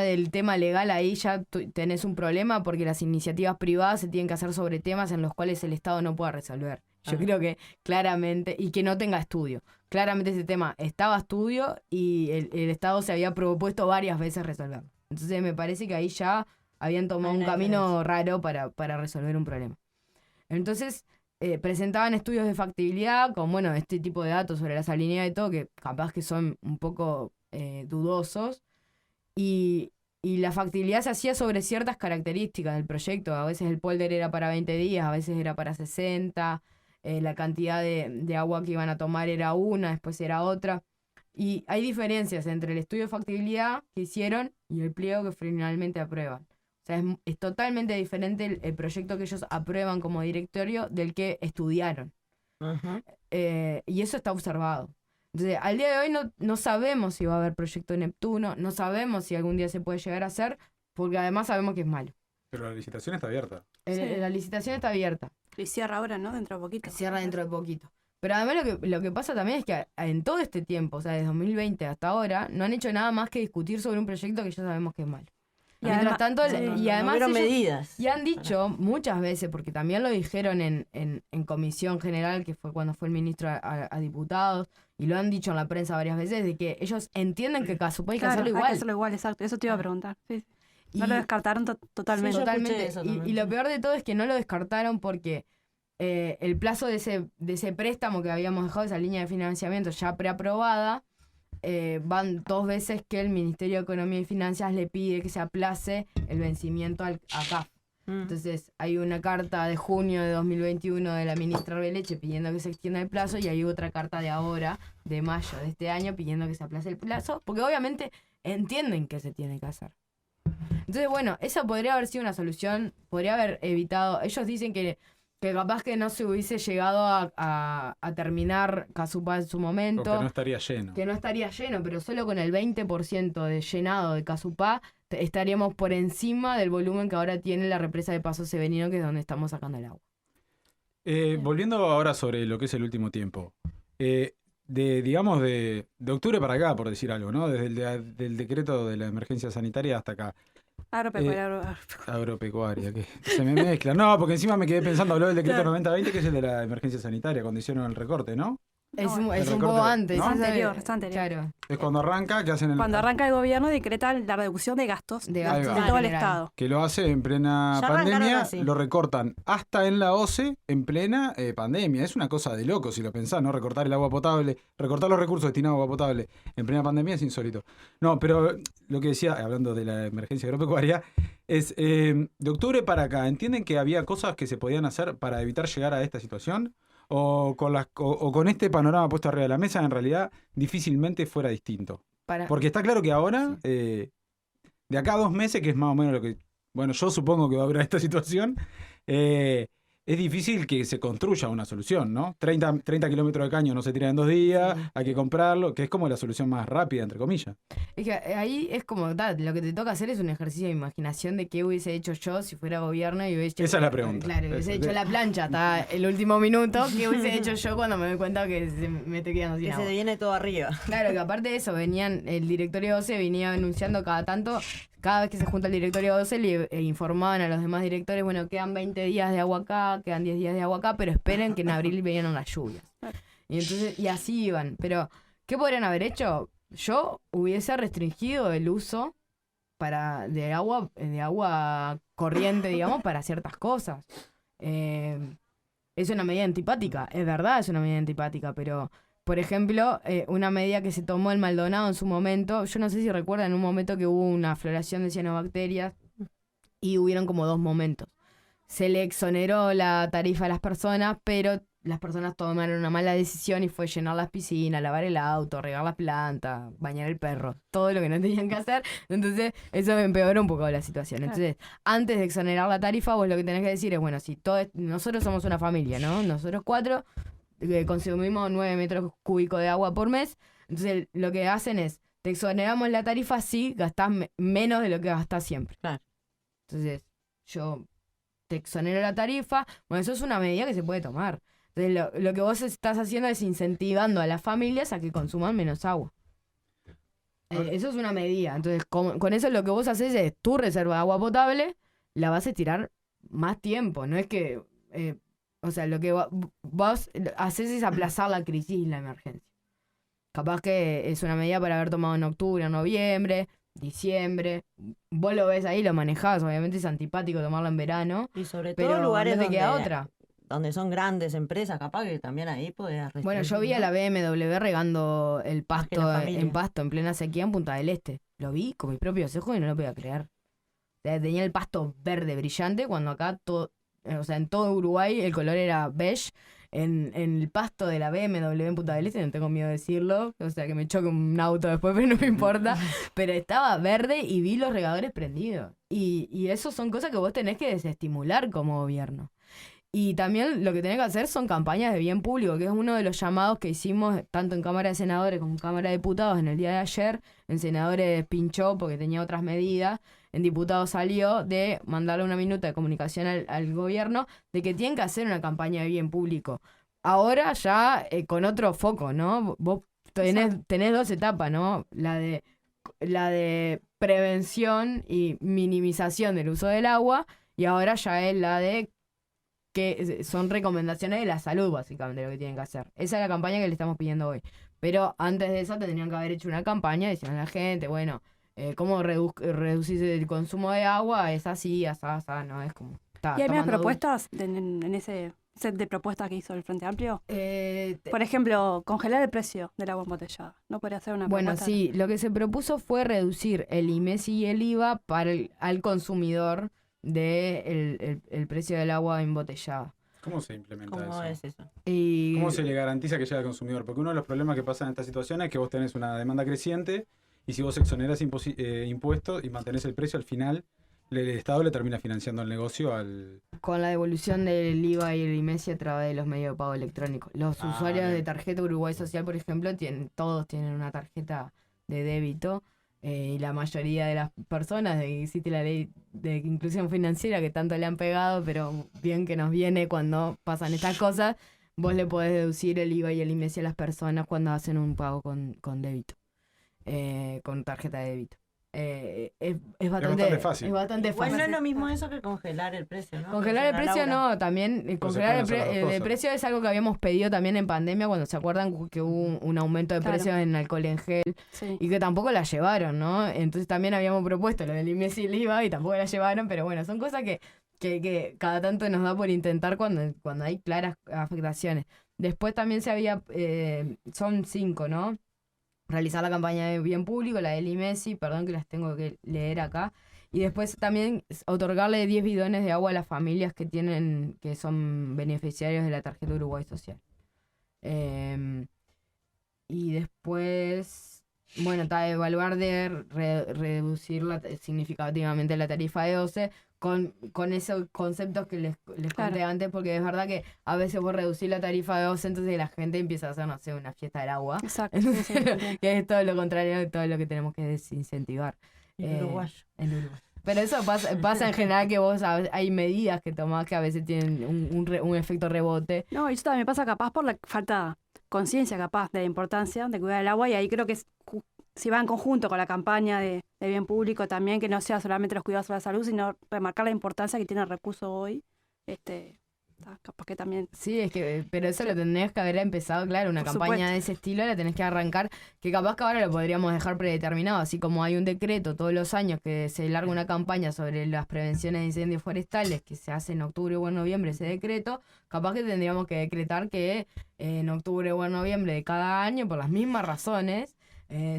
del tema legal, ahí ya tenés un problema, porque las iniciativas privadas se tienen que hacer sobre temas en los cuales el Estado no pueda resolver. Yo creo que claramente, y que no tenga estudio, claramente ese tema estaba a estudio y el Estado se había propuesto varias veces resolverlo. Entonces me parece que ahí ya habían tomado un camino raro para resolver un problema. Entonces presentaban estudios de factibilidad con, bueno, este tipo de datos sobre la salinidad y todo, que capaz que son un poco dudosos, y la factibilidad se hacía sobre ciertas características del proyecto. A veces el polder era para 20 días, a veces era para 60, la cantidad de agua que iban a tomar era una, después era otra. Y hay diferencias entre el estudio de factibilidad que hicieron y el pliego que finalmente aprueban. O sea, es totalmente diferente el proyecto que ellos aprueban como directorio del que estudiaron. Ajá. Y eso está observado. Entonces, al día de hoy no sabemos si va a haber proyecto Neptuno, no sabemos si algún día se puede llegar a hacer, porque además sabemos que es malo. Pero la licitación está abierta. Sí. La licitación está abierta. Y cierra ahora, ¿no? Dentro de poquito. Cierra dentro de poquito. Pero además lo que pasa también es que en todo este tiempo, o sea, desde 2020 hasta ahora, no han hecho nada más que discutir sobre un proyecto que ya sabemos que es malo. Y Mientras tanto, y además hubieron ellos, medidas. y han dicho muchas veces, porque también lo dijeron en comisión general, que fue cuando fue el ministro a diputados, y lo han dicho en la prensa varias veces, de que ellos entienden que Casupá hay que hacerlo igual. Hay que hacerlo igual, exacto. Eso te iba a preguntar. Sí. No lo descartaron totalmente. Sí, yo Totalmente. escuché eso también. Y lo peor de todo es que no lo descartaron porque el plazo de ese préstamo que habíamos dejado, esa línea de financiamiento ya preaprobada, van 2 veces que el Ministerio de Economía y Finanzas le pide que se aplace el vencimiento a CAF. Entonces hay una carta de junio de 2021 de la ministra Arbeleche pidiendo que se extienda el plazo, y hay otra carta de ahora, de mayo de este año, pidiendo que se aplace el plazo, porque obviamente entienden que se tiene que hacer. Entonces, bueno, esa podría haber sido una solución, podría haber evitado. Ellos dicen que capaz que no se hubiese llegado a terminar Casupá en su momento. Porque no estaría lleno. Que no estaría lleno, pero solo con el 20% de llenado de Casupá estaríamos por encima del volumen que ahora tiene la represa de Paso Severino, que es donde estamos sacando el agua. Volviendo ahora sobre lo que es el último tiempo. Digamos, de octubre para acá, por decir algo, ¿no? Desde del decreto de la emergencia sanitaria hasta acá. Agropecuaria, que se me mezcla. No, porque encima me quedé pensando, habló del decreto 90-20, que es el de la emergencia sanitaria, cuando hicieron el recorte, ¿no? Es un recorte, poco antes. ¿no? Está anterior. Claro. Es cuando arranca, que hacen el... Cuando arranca el gobierno decreta la reducción de gastos De gastos de todo el general. Estado. Que lo hace en plena Ya arrancaron pandemia, así. lo recortan hasta en la OCE en plena pandemia. Es una cosa de loco si lo pensás, ¿no? Recortar el agua potable, recortar los recursos destinados a agua potable en plena pandemia es insólito. No, pero lo que decía, hablando de la emergencia agropecuaria, es de octubre para acá, ¿entienden que había cosas que se podían hacer para evitar llegar a esta situación? O con este panorama puesto arriba de la mesa, en realidad difícilmente fuera distinto. Porque está claro que ahora, de acá a 2 meses, que es más o menos lo que, bueno, yo supongo que va a haber esta situación, es difícil que se construya una solución, ¿no? 30 kilómetros de caño no se tiran en 2 días, hay que comprarlo, que es como la solución más rápida, entre comillas. Es que ahí es como, lo que te toca hacer es un ejercicio de imaginación de qué hubiese hecho yo si fuera gobierno y hubiese hecho... Esa es la pregunta. Claro, hubiese hecho la plancha hasta el último minuto. ¿Qué hubiese hecho yo cuando me doy cuenta que me estoy quedando sin Que agua? se viene todo arriba. Claro, que aparte de eso, el directorio 12 venía anunciando cada vez que se junta el directorio 12, le informaban a los demás directores, bueno, quedan 20 días de agua acá, quedan 10 días de agua acá, pero esperen que en abril venían las lluvias. Y entonces, y así iban. Pero, ¿qué podrían haber hecho? Yo hubiese restringido el uso de agua corriente, digamos, para ciertas cosas. Es una medida antipática, es verdad, es una medida antipática, pero... Por ejemplo, una medida que se tomó en Maldonado en su momento, yo no sé si recuerdan, en un momento que hubo una floración de cianobacterias y hubieron como 2 momentos. Se le exoneró la tarifa a las personas, pero las personas tomaron una mala decisión y fue llenar las piscinas, lavar el auto, regar las plantas, bañar el perro, todo lo que no tenían que hacer. Entonces, eso empeoró un poco la situación. Entonces, antes de exonerar la tarifa, vos lo que tenés que decir es, bueno, si nosotros somos una familia, ¿no? Nosotros 4... consumimos 9 metros cúbicos de agua por mes, entonces lo que hacen es, te exoneramos la tarifa si gastás menos de lo que gastás siempre. Claro. Entonces, yo te exonero la tarifa, bueno, eso es una medida que se puede tomar. Entonces, lo que vos estás haciendo es incentivando a las familias a que consuman menos agua. Eso es una medida. Entonces, con eso lo que vos haces es tu reserva de agua potable, la vas a estirar más tiempo, no es que... o sea, lo que vos haces es aplazar la crisis y la emergencia. Capaz que es una medida para haber tomado en octubre, noviembre, diciembre. Vos lo ves ahí, lo manejás. Obviamente es antipático tomarlo en verano. Y sobre pero todo lugares no te queda otra. donde son grandes empresas, capaz que también ahí podés restringir. Bueno, yo vi a la BMW regando el pasto familia. en plena sequía en Punta del Este. Lo vi con mis propios ojos y no lo podía creer. O sea, tenía el pasto verde brillante cuando acá en todo Uruguay el color era beige. En el pasto de la BMW en Punta del Este, no tengo miedo de decirlo, o sea que me choque un auto después, pero no me importa, pero estaba verde y vi los regadores prendidos. Y eso son cosas que vos tenés que desestimular como gobierno. Y también lo que tenés que hacer son campañas de bien público, que es uno de los llamados que hicimos tanto en Cámara de Senadores como en Cámara de Diputados en el día de ayer. En Senadores pinchó porque tenía otras medidas. En Diputados salió de mandarle una minuta de comunicación al gobierno de que tienen que hacer una campaña de bien público. Ahora ya con otro foco, ¿no? Vos tenés 2 etapas, ¿no? La de prevención y minimización del uso del agua, y ahora ya es la de que son recomendaciones de la salud, básicamente, lo que tienen que hacer. Esa es la campaña que le estamos pidiendo hoy. Pero antes de eso tendrían que haber hecho una campaña diciendo a la gente, bueno, ¿cómo reducir el consumo de agua? Es así, asá, no es como... ¿Y hay más propuestas en ese set de propuestas que hizo el Frente Amplio? Por ejemplo, congelar el precio del agua embotellada. ¿No podría ser una Bueno, propuesta? sí, lo que se propuso fue reducir el IMESI y el IVA para al consumidor el precio del agua embotellada. ¿Cómo se implementa ¿Cómo eso? es eso? Y ¿Cómo se le garantiza que llegue al consumidor? Porque uno de los problemas que pasa en esta situación es que vos tenés una demanda creciente y si vos exonerás impuestos y mantenés el precio, al final el Estado le termina financiando el negocio al... con la devolución del IVA y el IMESI a través de los medios de pago electrónicos. Los usuarios bien. de tarjeta Uruguay Social, por ejemplo, todos tienen una tarjeta de débito. Y la mayoría de las personas, de que existe la ley de inclusión financiera que tanto le han pegado, pero bien que nos viene cuando pasan estas cosas, vos le podés deducir el IVA y el IMESI a las personas cuando hacen un pago con débito, con tarjeta de débito. Es bastante fácil. Es bastante Igual fácil. no es lo mismo eso que congelar el precio, ¿no? Congelar el Menciona precio Laura. no, también Pero se congelar pueden hacer las dos el cosas. precio es algo que habíamos pedido también en pandemia cuando se acuerdan que hubo un aumento de Claro. precios en alcohol en gel Sí. y que tampoco la llevaron, ¿no? Entonces también habíamos propuesto lo del IMESI y el IVA y tampoco la llevaron, pero bueno, son cosas que cada tanto nos da por intentar cuando hay claras afectaciones. Después también son 5, ¿no? Realizar la campaña de bien público, la del IMESI, perdón que las tengo que leer acá. Y después también otorgarle 10 bidones de agua a las familias que son beneficiarios de la tarjeta Uruguay Social. Y después, bueno, evaluar de reducir significativamente la tarifa de 12 con esos conceptos que les Claro. conté antes, porque es verdad que a veces vos reducir la tarifa de 12, entonces la gente empieza a hacer, no sé, una fiesta del agua. Exacto. Sí, sí, entiendo. Que es todo lo contrario de todo lo que tenemos que desincentivar. El uruguayo. En Uruguay. Pero eso pasa en general que hay medidas que tomás que a veces tienen un efecto rebote. No, y eso también pasa capaz por la falta de conciencia capaz de la importancia de cuidar el agua, y ahí creo que si va en conjunto con la campaña de bien público también, que no sea solamente los cuidados de la salud, sino remarcar la importancia que tiene el recurso hoy. Capaz que también... Sí, pero eso lo tendrías que haber empezado, claro, una Por campaña supuesto. de ese estilo la tenés que arrancar, que capaz que ahora lo podríamos dejar predeterminado, así como hay un decreto todos los años que se larga una campaña sobre las prevenciones de incendios forestales, que se hace en octubre o en noviembre ese decreto, capaz que tendríamos que decretar que en octubre o en noviembre de cada año, por las mismas razones,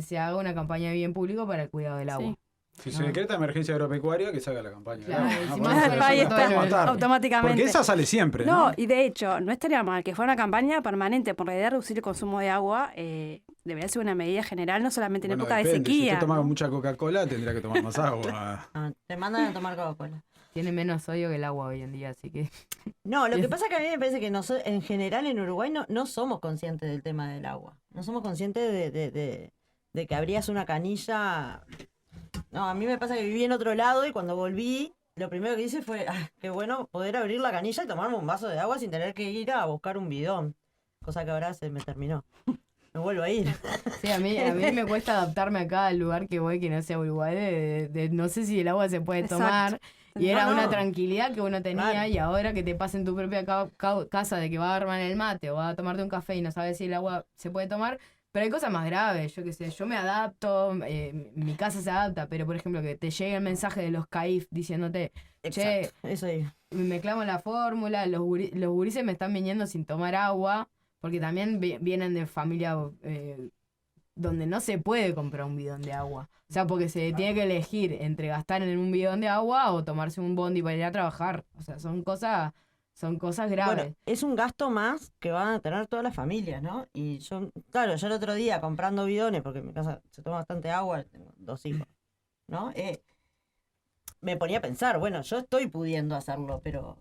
se haga una campaña de bien público para el cuidado del agua. Sí. Si se decreta emergencia agropecuaria, que se haga la campaña. Claro, ¿no? encima Por eso se eso ahí nos está, puede matar. automáticamente. Porque esa sale siempre, No, ¿no? y de hecho, no estaría mal que fuera una campaña permanente por la idea de reducir el consumo de agua. Debería ser una medida general, no solamente en Bueno, época de depende. Si sequía. usted toma ¿no? mucha Coca-Cola, tendrá que tomar más agua. Ah, te mandan a tomar Coca-Cola. Tiene menos sodio que el agua hoy en día, así que... No, lo que pasa es que a mí me parece que en general en Uruguay no somos conscientes del tema del agua. No somos conscientes de que abrías una canilla. No, a mí me pasa que viví en otro lado y cuando volví, lo primero que hice fue, qué bueno poder abrir la canilla y tomarme un vaso de agua sin tener que ir a buscar un bidón. Cosa que ahora se me terminó. Me vuelvo a ir. Sí, a mí me cuesta adaptarme acá al lugar que voy, que no sea Uruguay, de no sé si el agua se puede Exacto. tomar. Y era No, no. una tranquilidad que uno tenía, Claro. y ahora que te pasa en tu propia casa de que va a armar el mate o va a tomarte un café y no sabes si el agua se puede tomar, pero hay cosas más graves, yo qué sé, yo me adapto, mi casa se adapta, pero por ejemplo que te llegue el mensaje de los CAIF diciéndote, che, Exacto, eso digo. me clamo la fórmula, los gurises me están viniendo sin tomar agua, porque también vienen de familia donde no se puede comprar un bidón de agua. O sea, porque se tiene que elegir entre gastar en un bidón de agua o tomarse un bondi para ir a trabajar. O sea, son cosas graves. Bueno, es un gasto más que van a tener todas las familias, ¿no? Y yo, claro, yo el otro día comprando bidones, porque en mi casa se toma bastante agua, tengo 2 hijos, ¿no? Me ponía a pensar, bueno, yo estoy pudiendo hacerlo, pero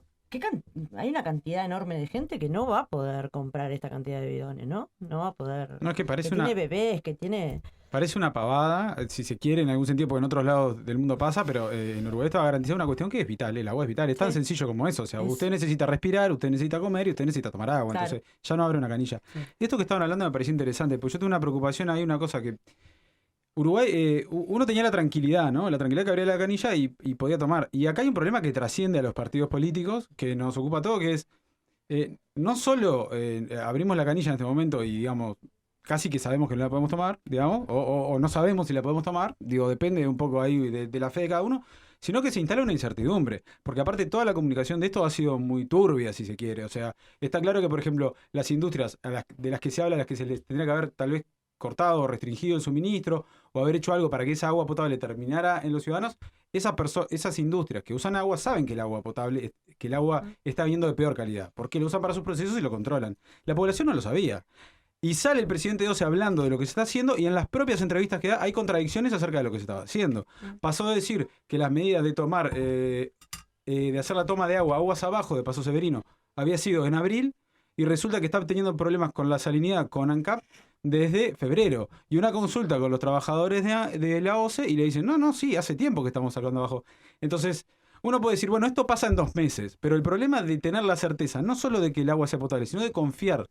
hay una cantidad enorme de gente que no va a poder comprar esta cantidad de bidones, ¿no? No va a poder. No, es que Que parece tiene una, bebés, que tiene. parece una pavada, si se quiere en algún sentido, porque en otros lados del mundo pasa, pero en Uruguay está garantizada una cuestión que es vital, el agua es vital, es tan Sí. sencillo como eso. O sea, Es- usted necesita respirar, usted necesita comer y usted necesita tomar agua. Claro. Entonces, ya no abre una canilla. Sí. Y esto que estaban hablando me pareció interesante, porque yo tengo una preocupación ahí, una cosa que. Uruguay, uno tenía la tranquilidad, ¿no? La tranquilidad que abría la canilla y podía tomar. Y acá hay un problema que trasciende a los partidos políticos, que nos ocupa a todos, que es. No solo abrimos la canilla en este momento y, digamos, casi que sabemos que no la podemos tomar, digamos, o no sabemos si la podemos tomar, digo, depende un poco ahí de la fe de cada uno, sino que se instala una incertidumbre. Porque aparte toda la comunicación de esto ha sido muy turbia, si se quiere. O sea, está claro que, por ejemplo, las industrias de las que se habla, a las que se les tendría que haber tal vez cortado o restringido el suministro o haber hecho algo para que esa agua potable terminara en los ciudadanos, esas industrias que usan agua saben que el agua potable, que el agua está viendo de peor calidad, porque lo usan para sus procesos y lo controlan. La población no lo sabía. Y sale el presidente 12 hablando de lo que se está haciendo y en las propias entrevistas que da hay contradicciones acerca de lo que se estaba haciendo. Pasó de decir que las medidas de tomar, de hacer la toma de agua aguas abajo de Paso Severino había sido en abril y resulta que está teniendo problemas con la salinidad con ANCAP desde febrero. Y una consulta con los trabajadores de la OCE y le dicen, no, sí, hace tiempo que estamos sacando abajo. Entonces, uno puede decir, bueno, esto pasa en 2 meses, pero el problema de tener la certeza, no solo de que el agua sea potable, sino de confiar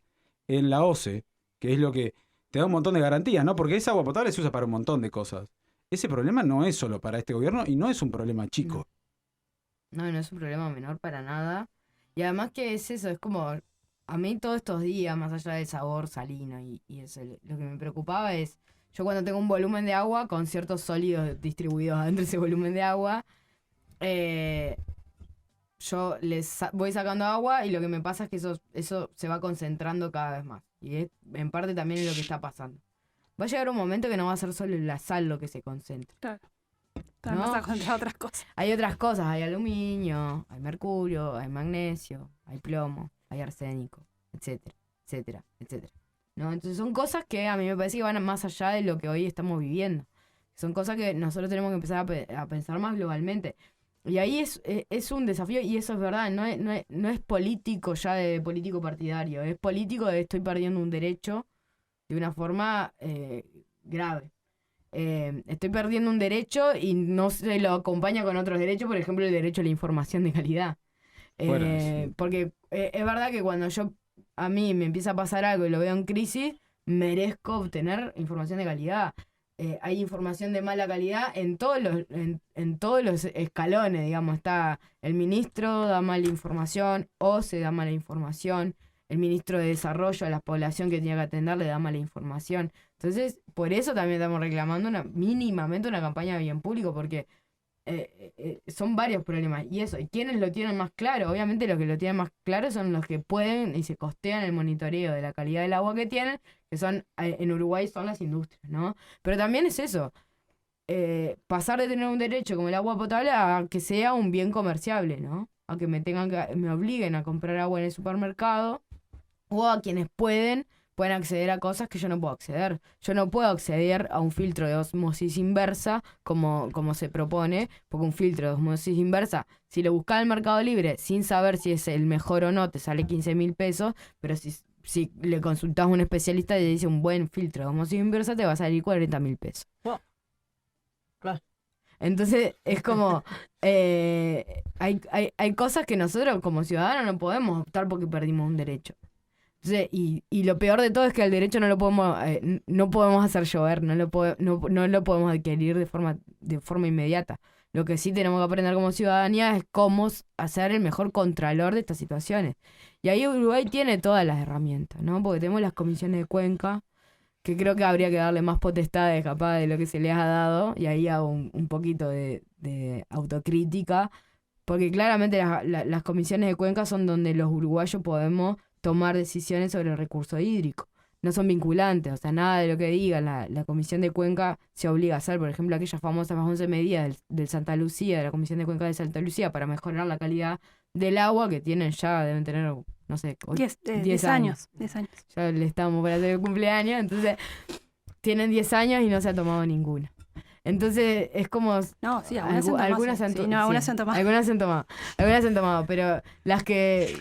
en la OCE, que es lo que te da un montón de garantías, ¿no? Porque esa agua potable se usa para un montón de cosas. Ese problema no es solo para este gobierno y no es un problema chico. No es un problema menor para nada. Y además que es eso, es como... A mí todos estos días, más allá del sabor salino y eso, lo que me preocupaba es... Yo cuando tengo un volumen de agua con ciertos sólidos distribuidos dentro de ese volumen de agua, yo voy sacando agua y lo que me pasa es que eso se va concentrando cada vez más. Y en parte también es lo que está pasando. Va a llegar un momento que no va a ser solo la sal lo que se concentre. Claro. También vas a encontrar otras cosas. Hay otras cosas, hay aluminio, hay mercurio, hay magnesio, hay plomo, hay arsénico, etcétera, etcétera, etcétera. ¿No? Entonces son cosas que a mí me parece que van más allá de lo que hoy estamos viviendo. Son cosas que nosotros tenemos que empezar a pensar más globalmente. Y ahí es un desafío, y eso es verdad, no es político ya de político partidario, es político de estoy perdiendo un derecho de una forma grave. Estoy perdiendo un derecho y no se lo acompaña con otros derechos, por ejemplo el derecho a la información de calidad. Porque es verdad que cuando a mí me empieza a pasar algo y lo veo en crisis, merezco obtener información de calidad. Hay información de mala calidad en todos los escalones, digamos. Está el ministro da mala información, OCE da mala información, el ministro de Desarrollo a la población que tenía que atender le da mala información. Entonces, por eso también estamos reclamando mínimamente una campaña de bien público, porque son varios problemas. Y eso, ¿y quiénes lo tienen más claro? Obviamente los que lo tienen más claro son los que pueden y se costean el monitoreo de la calidad del agua que tienen, que son en Uruguay son las industrias, ¿no? Pero también es eso, pasar de tener un derecho como el agua potable a que sea un bien comerciable, ¿no? A que me obliguen a comprar agua en el supermercado, o a quienes pueden acceder a cosas que yo no puedo acceder. Yo no puedo acceder a un filtro de osmosis inversa como se propone, porque un filtro de osmosis inversa, si lo buscas en el Mercado Libre sin saber si es el mejor o no, te sale 15.000 pesos, pero si le consultás a un especialista y te dice un buen filtro de osmosis inversa, te va a salir 40.000 pesos. Wow. Claro. Entonces es como hay cosas que nosotros como ciudadanos no podemos optar porque perdimos un derecho. Entonces, y lo peor de todo es que el derecho no podemos hacer llover, no lo podemos adquirir de forma inmediata. Lo que sí tenemos que aprender como ciudadanía es cómo hacer el mejor contralor de estas situaciones. Y ahí Uruguay tiene todas las herramientas, ¿no? Porque tenemos las comisiones de Cuenca, que creo que habría que darle más potestades capaz de lo que se les ha dado, y ahí hago un poquito de autocrítica, porque claramente las comisiones de Cuenca son donde los uruguayos podemos tomar decisiones sobre el recurso hídrico. No son vinculantes, o sea, nada de lo que diga la Comisión de Cuenca se obliga a hacer. Por ejemplo, aquellas famosas 11 medidas del Santa Lucía, de la Comisión de Cuenca de Santa Lucía, para mejorar la calidad del agua, que deben tener, no sé, 10 años. 10 años. Ya le estamos para hacer el cumpleaños, entonces tienen 10 años y no se ha tomado ninguna. Entonces es como... No, sí, algunas se han tomado. Algunas se han tomado, pero las que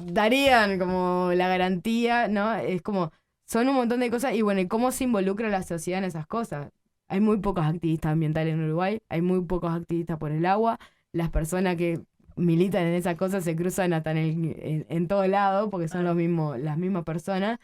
darían como la garantía, ¿no? Es como, son un montón de cosas, y bueno, ¿y cómo se involucra la sociedad en esas cosas? Hay muy pocos activistas ambientales en Uruguay, hay muy pocos activistas por el agua, las personas que militan en esas cosas se cruzan hasta en todo lado, porque son las mismas personas,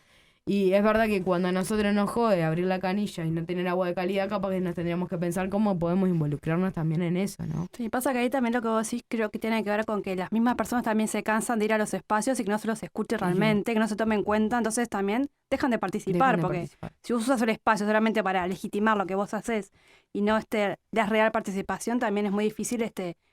Y es verdad que cuando a nosotros nos jode abrir la canilla y no tener agua de calidad, capaz que nos tendríamos que pensar cómo podemos involucrarnos también en eso, ¿no? Sí, pasa que ahí también lo que vos decís creo que tiene que ver con que las mismas personas también se cansan de ir a los espacios y que no se los escuche realmente, que no se tome en cuenta, entonces también dejan de participar, Dejan de porque participar. si vos usas el espacio solamente para legitimar lo que vos haces y no la real participación, también es muy difícil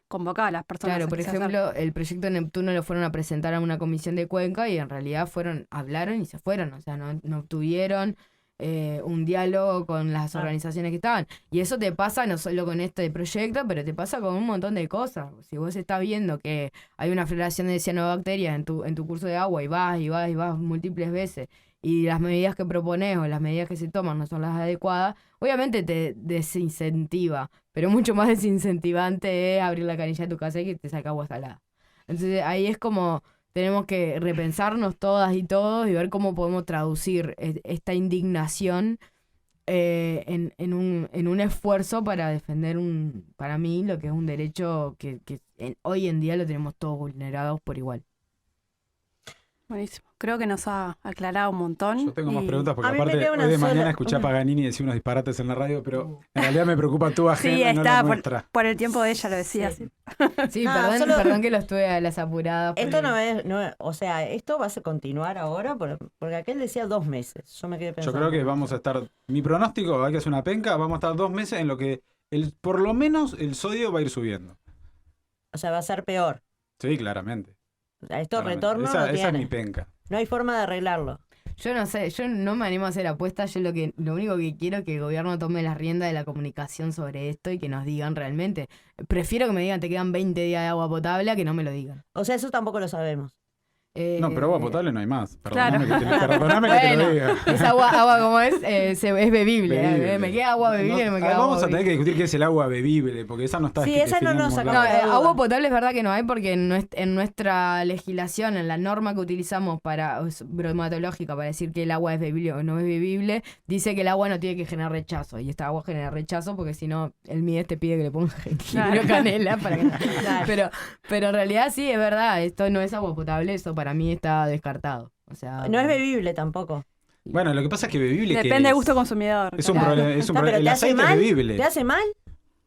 convocar a las personas. Claro, a por que se ejemplo, el proyecto Neptuno lo fueron a presentar a una comisión de Cuenca y en realidad hablaron y se fueron, o sea, no obtuvieron un diálogo con las organizaciones que estaban. Y eso te pasa no solo con este proyecto, pero te pasa con un montón de cosas. Si vos estás viendo que hay una floración de cianobacterias en tu curso de agua y vas múltiples veces y las medidas que propones o las medidas que se toman no son las adecuadas, obviamente te desincentiva, pero mucho más desincentivante es abrir la canilla de tu casa y que te saque agua salada. Entonces ahí es como tenemos que repensarnos todas y todos y ver cómo podemos traducir esta indignación en un esfuerzo para defender para mí lo que es un derecho que hoy en día lo tenemos todos vulnerados por igual. Buenísimo. Creo que nos ha aclarado un montón. Yo tengo más preguntas porque A mí me aparte queda una hoy de sola. mañana escuché a Paganini decir unos disparates en la radio, pero en realidad me preocupa tu agenda Sí, y no la está nuestra. por el tiempo de ella, lo decía. Sí. Sí, Ah, solo- perdón que lo estuve a las apuradas. Esto porque- no es, o sea, esto va a continuar ahora, porque aquel decía 2 meses. Yo me quedé Yo pensando. creo que vamos a estar, mi pronóstico, hay que hacer una penca, vamos a estar 2 meses en lo que por lo menos el sodio va a ir subiendo. O sea, va a ser peor. Sí, claramente. O sea, esto claramente. retorno Esa no es mi tiene. penca. No hay forma de arreglarlo. Yo no sé, yo no me animo a hacer apuestas, yo lo único que quiero es que el gobierno tome las riendas de la comunicación sobre esto y que nos digan realmente. Prefiero que me digan te quedan 20 días de agua potable a que no me lo digan. O sea, eso tampoco lo sabemos. No, pero agua potable no hay más. Claro. Perdóname que te lo diga. Es agua como es bebible. Bebible. Me queda agua bebible, me queda Vamos agua a tener que discutir qué es el agua bebible, porque esa no está Sí, esa no definida en nos ningún acaba lado. No, duda. agua potable es verdad que no hay porque en nuestra legislación, en la norma que utilizamos bromatológica para decir que el agua es bebible o no es bebible, dice que el agua no tiene que generar rechazo. Y esta agua genera rechazo porque si no, el MIDES te pide que le pongas jengibre o canela para que... pero en realidad sí, es verdad, esto no es agua potable, eso para mí está descartado. O sea, No es bebible tampoco. Bueno, lo que pasa es que bebible Depende ¿qué del es? gusto consumidor. Es un Claro. problema, es un No, problema. pero El ¿te hace aceite es mal? bebible. ¿Te hace mal?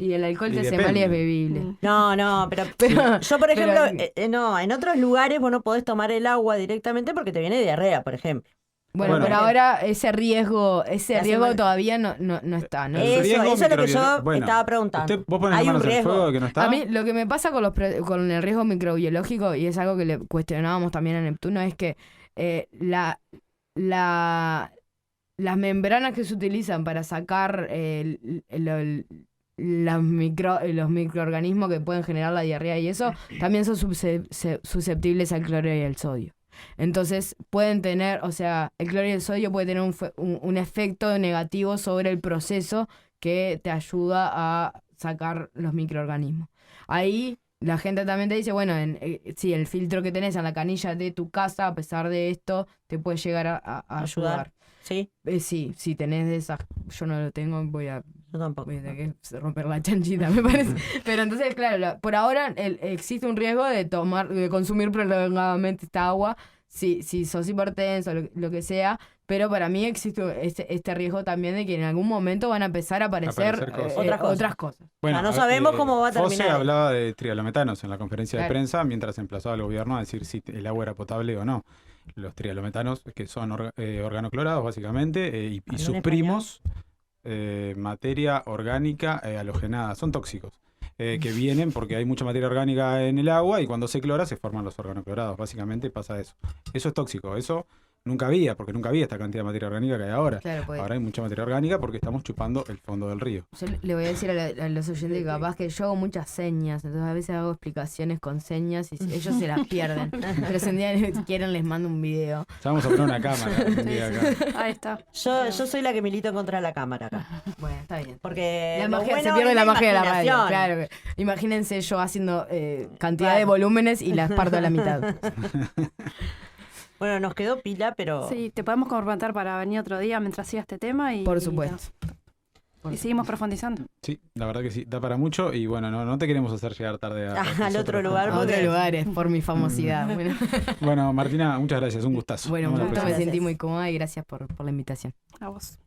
y el alcohol Y te hace mal y es depende. bebible. No, pero, Pero- yo, por pero- ejemplo, no, en otros lugares vos no podés tomar el agua directamente porque te viene diarrea, por ejemplo. Bueno, Bueno. pero ahora ese riesgo hace riesgo mal. todavía no está, ¿no? El riesgo Eso es lo que yo microbiológico. Bueno, estaba preguntando. Vos ponés Hay las un manos en el riesgo. fuego de que no está. A mí lo que me pasa con el riesgo microbiológico, y es algo que le cuestionábamos también a Neptuno, es que las membranas que se utilizan para sacar los microorganismos que pueden generar la diarrea y eso, también son susceptibles al cloro y al sodio. Entonces pueden tener, o sea, el cloro y el sodio puede tener un efecto negativo sobre el proceso que te ayuda a sacar los microorganismos. Ahí la gente también te dice, bueno, si el filtro que tenés en la canilla de tu casa, a pesar de esto, te puede llegar a ayudar. Sí, Sí, si tenés de esas, yo no lo tengo, voy a yo tampoco. tener que romper la chanchita, me parece. Pero entonces, claro, por ahora existe un riesgo de consumir prolongadamente esta agua, si sos hipertenso, lo que sea, pero para mí existe este riesgo también de que en algún momento van a empezar a aparecer otras cosas. Bueno, no sabemos cómo va a Fose terminar. hablaba de trialometanos en la conferencia de Claro. prensa mientras emplazaba al gobierno a decir si el agua era potable o no. Los trialometanos, que son organoclorados básicamente, y en sus español. primos, materia orgánica halogenada, son tóxicos. Que vienen porque hay mucha materia orgánica en el agua y cuando se clora se forman los organoclorados. Básicamente pasa eso. Eso es tóxico. Eso porque nunca había esta cantidad de materia orgánica que hay ahora. Claro, pues. Ahora hay mucha materia orgánica porque estamos chupando el fondo del río. Yo le voy a decir a los oyentes que capaz que yo hago muchas señas, entonces a veces hago explicaciones con señas y ellos se las pierden. Pero si un día quieren les mando un video. Ya vamos a poner una cámara un día acá. Ahí está. Yo soy la que milito en contra de la cámara acá. Bueno, está bien. Porque La lo magia, bueno se pierde es la magia de la radio. imaginación. Claro. Imagínense yo haciendo cantidad Claro. de volúmenes y las parto a la mitad. Bueno, nos quedó pila, pero Sí, te podemos comprometer para venir otro día mientras siga este tema. Y Por supuesto. Y seguimos profundizando. Sí, la verdad que sí, da para mucho y bueno, no te queremos hacer llegar tarde Al otro lugar. A otros lugares por mi famosidad. Bueno, Bueno, Martina, muchas gracias, un gustazo. bueno, Nos un vemos gusto, la me próxima. sentí muy cómoda y gracias por la invitación. A vos.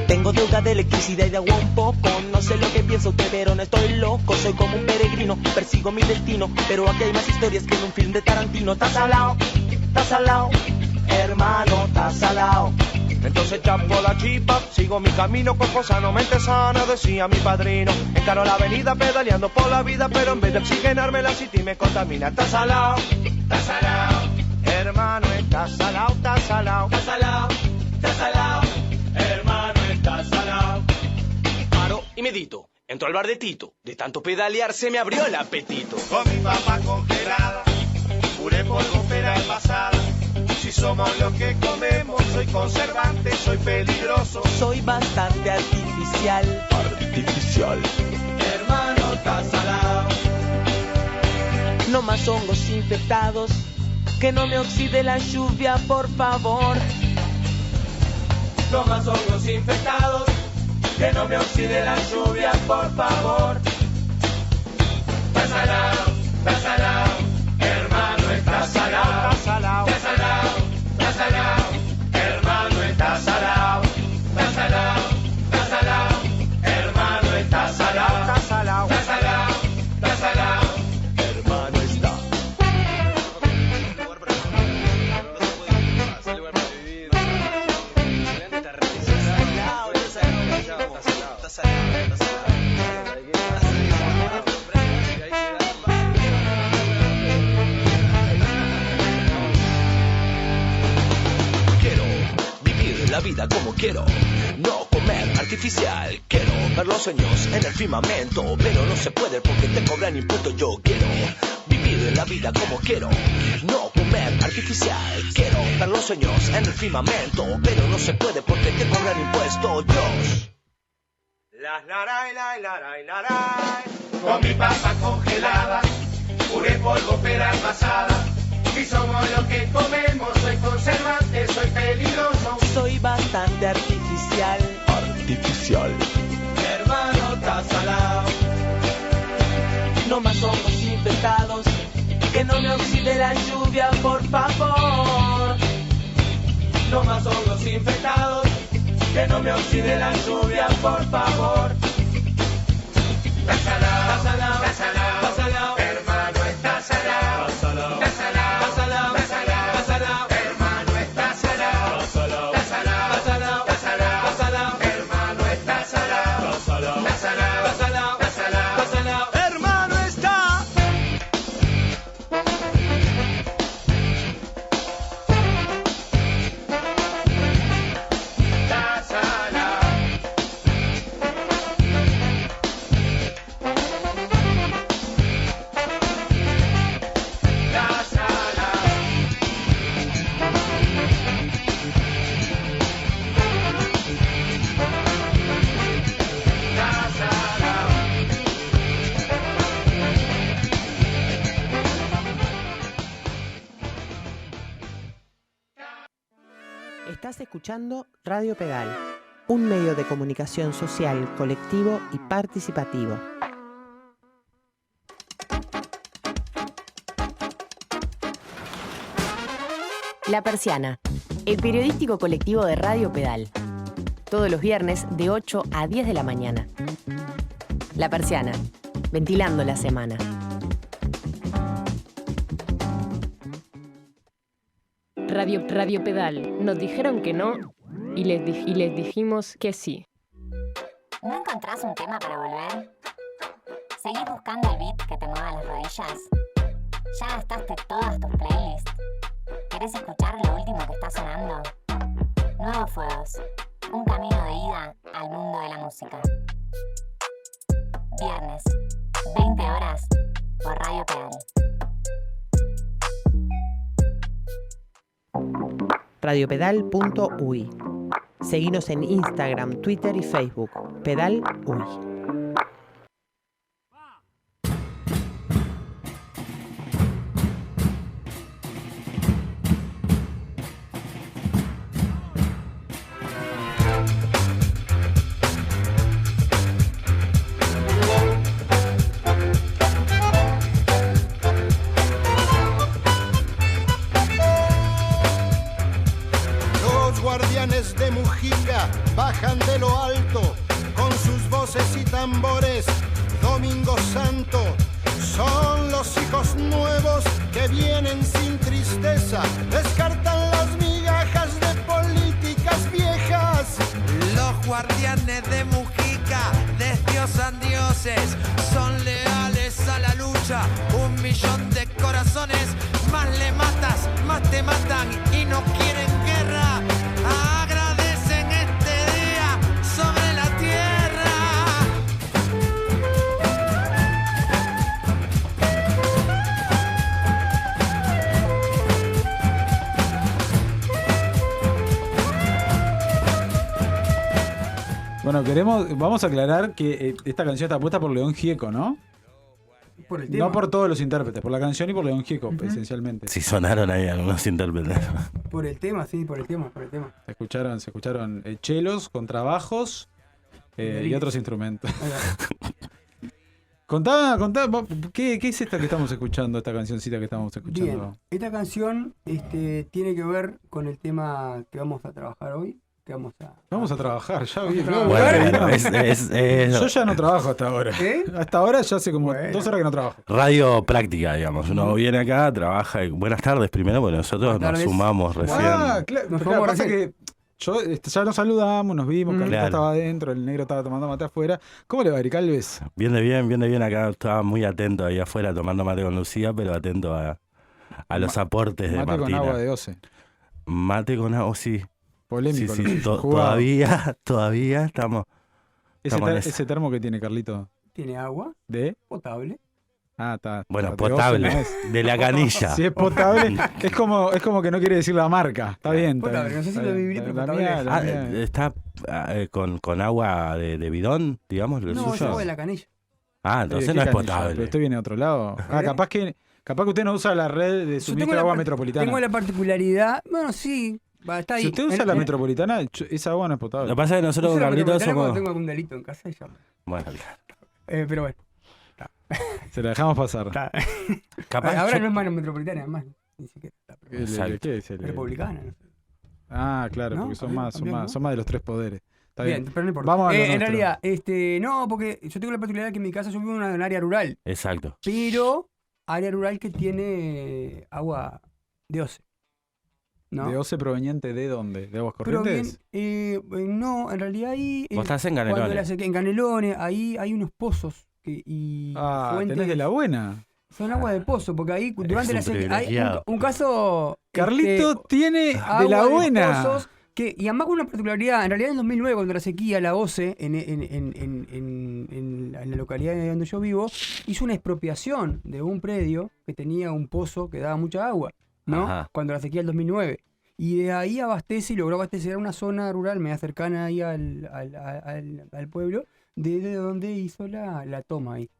Tengo deuda de electricidad y de agua un poco. No sé lo que pienso usted, pero no estoy loco. Soy como un peregrino, persigo mi destino. Pero aquí hay más historias que en un film de Tarantino. Estás salao, hermano, estás salao. Entonces chapo la chipa, sigo mi camino con sano, mente sana, decía mi padrino. Encaro la avenida pedaleando por la vida, pero en vez de oxigenarme la city me contamina. Estás salao, hermano, estás salao, estás salao, hermano, estás salao. Paro y medito, entro al bar de Tito. De tanto pedalear se me abrió el apetito. Con mi papa congelada, puré por pera envasada. Si somos lo que comemos, soy conservante, soy peligroso. Soy bastante artificial. Hermano, estás salao. No más hongos infectados. Que no me oxide la lluvia, por favor. No más hongos infectados, que no me oxide la lluvia, por favor. Estás salao, hermano, estás salao, estás salao, hermano, estás salao, hermano, estás salao, hermano, está. Quiero vivir la vida como quiero, no comer artificial. Quiero ver los sueños en el firmamento, pero no se puede porque te cobran impuestos. Yo quiero vivir la vida como quiero, no comer artificial. Quiero ver los sueños en el firmamento, pero no se puede porque te cobran impuestos. Dios. Las laray, laray, laray. Con mi papa congelada, puré polvo, pera envasada. Si somos lo que comemos, soy conservante, soy peligroso. Soy bastante artificial. Hermano, estás salao. No más hongos infectados. Que no me oxide la lluvia, por favor. No más hongos infectados, que no me oxide la lluvia, por favor. Estás salao, hermano, estás salao, hermano, estás salao, hermano, estás salao, hermano, está. Estás salao. Estás salao. Estás salao. Estás escuchando Radio Pedal, un medio de comunicación social, colectivo y participativo. La Persiana, el periodístico colectivo de Radio Pedal. Todos los viernes de 8 a 10 de la mañana. La Persiana, ventilando la semana. Radio Pedal. Nos dijeron que no y les dijimos que sí. ¿No encontrás un tema para volver? ¿Seguís buscando el beat que te mueva las rodillas? ¿Ya gastaste todas tus playlists? ¿Querés escuchar lo último que está sonando? Nuevos Fuegos, un camino de ida al mundo de la música. Viernes, 20 horas, por Radio Pedal. Radiopedal.uy. Seguinos en Instagram, Twitter y Facebook. Pedal Uy. Los guardianes de Mujica bajan de lo alto con sus voces y tambores. Domingo Santo son los hijos nuevos que vienen sin tristeza, descartan las migajas de políticas viejas. Los guardianes de Mujica desdiosan dioses, son leales a la lucha, 1 millón de corazones, más le matas, más te matan y no quieren guerra. Agradecen este día sobre la tierra. Bueno, vamos a aclarar que esta canción está puesta por León Gieco, ¿no? Por el tema. No por todos los intérpretes, por la canción y por León Gieco, esencialmente. Sí, sonaron ahí algunos intérpretes. Por el tema, sí, por el tema. Se escucharon chelos, contrabajos y otros instrumentos. Contá, ¿qué es esta que estamos escuchando, esta cancioncita que estamos escuchando? Bien, esta canción tiene que ver con el tema que vamos a trabajar hoy. Vamos a trabajar, ya vi. Bueno, Yo ya no trabajo hasta ahora. Hasta ahora ya hace como 2 horas que no trabajo. Radio práctica, digamos. Uno viene acá, trabaja. Buenas tardes primero, bueno, nosotros nos sumamos recién. Claro, pasa que ya nos saludamos, nos vimos, Carlito estaba adentro, el negro estaba tomando mate afuera. ¿Cómo le va, Eri Calves? Viene bien acá, estaba muy atento ahí afuera tomando mate con Lucía, pero atento a los aportes de Martina. Mate con agua de Oce. Mate con agua, sí. Polémico. Sí, todavía estamos. Ese termo que tiene, Carlito. ¿Tiene agua? ¿De? Potable. Ah, está. Bueno, potable. De la canilla. Si es potable, es como que no quiere decir la marca. Está bien. Potable, no sé si lo viviré, pero potable. Está con agua de bidón, digamos, lo suyo. No, es agua de la canilla. Ah, entonces no es potable. Pero usted viene de otro lado. Capaz que usted no usa la red de suministro de agua metropolitana. Tengo la particularidad, bueno, sí. Está ahí. Si usted usa la metropolitana, esa agua no es potable. Lo que pasa es que nosotros con Carlitos somos... Tengo algún delito en casa y ya. Bueno, pero bueno. Se la dejamos pasar. Ahora no es más metropolitana, además. Ni siquiera. ¿Qué es? Republicana. No sé. Ah, claro, porque son más de los 3 poderes. Está bien, pero no importa. Vamos a en realidad, no, porque yo tengo la particularidad que en mi casa yo vivo en un área rural. Exacto. Pero área rural que tiene agua de Oce. ¿No? ¿De Oce proveniente de dónde? ¿De aguas corrientes? No, en realidad ahí... Vos estás en Canelones. En Canelones, ahí hay unos pozos. Fuentes, ¿tenés de la buena? Son aguas de pozo, porque ahí durante la sequía... Hay un caso... Carlito tiene de la buena. Pozos y además con una particularidad, en realidad en 2009, cuando la sequía, la OCE, en la localidad donde yo vivo, hizo una expropiación de un predio que tenía un pozo que daba mucha agua. ¿No? Ajá. Cuando la sequía del 2009. Y de ahí abastece y logró abastecer a una zona rural media cercana ahí al pueblo, desde donde hizo la toma ahí.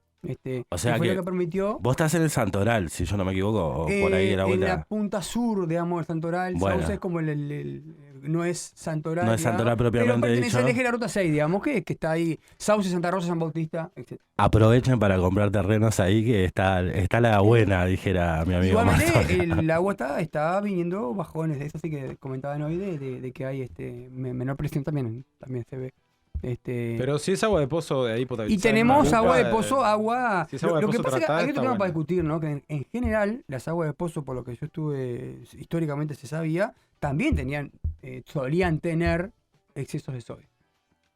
O sea fue lo que permitió. Vos estás en el Santoral, si yo no me equivoco, o por ahí de la vuelta. En la punta sur, digamos, del Santoral. Bueno. Sauce es como no es Santoral. No es Santoral propiamente pero pertenece dicho. al eje de la ruta 6, digamos, que está ahí. Sauce, Santa Rosa, San Bautista, etc. Aprovechen para comprar terrenos ahí, que está la buena, dijera mi amigo Martón. El agua está viniendo bajones, de eso sí que comentaban hoy, de que hay menor presión también se ve. Pero si es agua de pozo de ahí potabilizada. Y tenemos agua de pozo, agua... Si es agua de lo pozo que pasa es que tratada, hay otro está tema para bueno. discutir, ¿no? Que en general las aguas de pozo, por lo que yo estuve, históricamente se sabía, también solían tener excesos de sodio,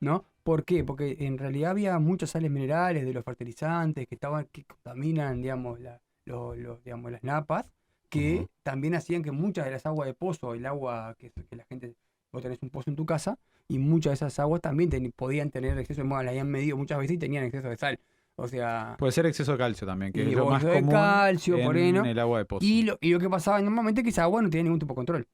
¿no? ¿Por qué? Porque en realidad había muchas sales minerales de los fertilizantes que contaminan, digamos, digamos, las napas, que también hacían que muchas de las aguas de pozo, el agua que la gente... Vos tenés un pozo en tu casa y muchas de esas aguas también podían tener exceso de moda, la habían medido muchas veces y tenían exceso de sal. O sea... Puede ser exceso de calcio también, que y es lo más de común calcio, por ahí, ¿no? en el agua de pozo. Y lo que pasaba normalmente es que esa agua no tenía ningún tipo de control.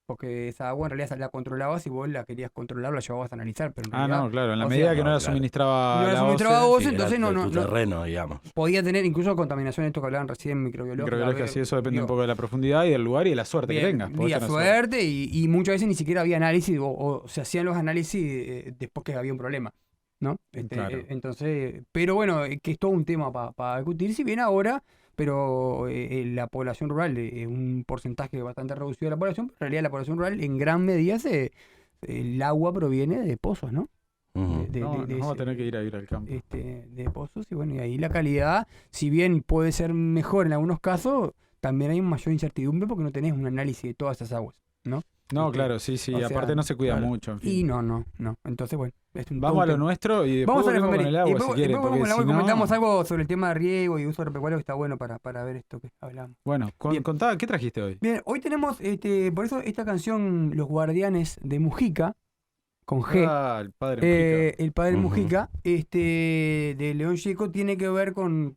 Porque esa agua en realidad la controlabas y vos la querías controlar, la llevabas a analizar. Pero en realidad, no, claro, en la o medida sea, que no la claro. suministraba no la la suministraba OCE, vos, Sí, entonces era no, de tu terreno, digamos. podía tener incluso contaminación, esto que hablaban recién, microbiológica. microbiología, sí, eso depende un poco de la profundidad y del lugar y de la suerte que tengas. Y podés la tener suerte, y muchas veces ni siquiera había análisis o se hacían los análisis después que había un problema, ¿no? Claro. Entonces, pero bueno, que es todo un tema para discutir, si bien ahora, pero la población rural, un porcentaje bastante reducido de la población, pero en realidad la población rural en gran medida el agua proviene de pozos, ¿no? Ujú. vamos a tener que ir a al campo. De pozos, y bueno, y ahí la calidad, si bien puede ser mejor en algunos casos, también hay mayor incertidumbre porque no tenés un análisis de todas esas aguas, ¿no? No, claro, sí, o sea, aparte no se cuida claro. mucho, en fin. Y no. Entonces, bueno. Vamos a lo nuestro y después vamos a la volvemos con el agua, después, si quieren, después porque vamos con el agua y si no- comentamos algo sobre el tema de riego y uso agropecuario que está bueno para ver esto que hablamos. Bueno, contá, ¿qué trajiste hoy? Bien, hoy tenemos, por eso esta canción, Los Guardianes de Mujica, con G. El padre Mujica. El padre Ujú. Mujica, de León Gieco, tiene que ver con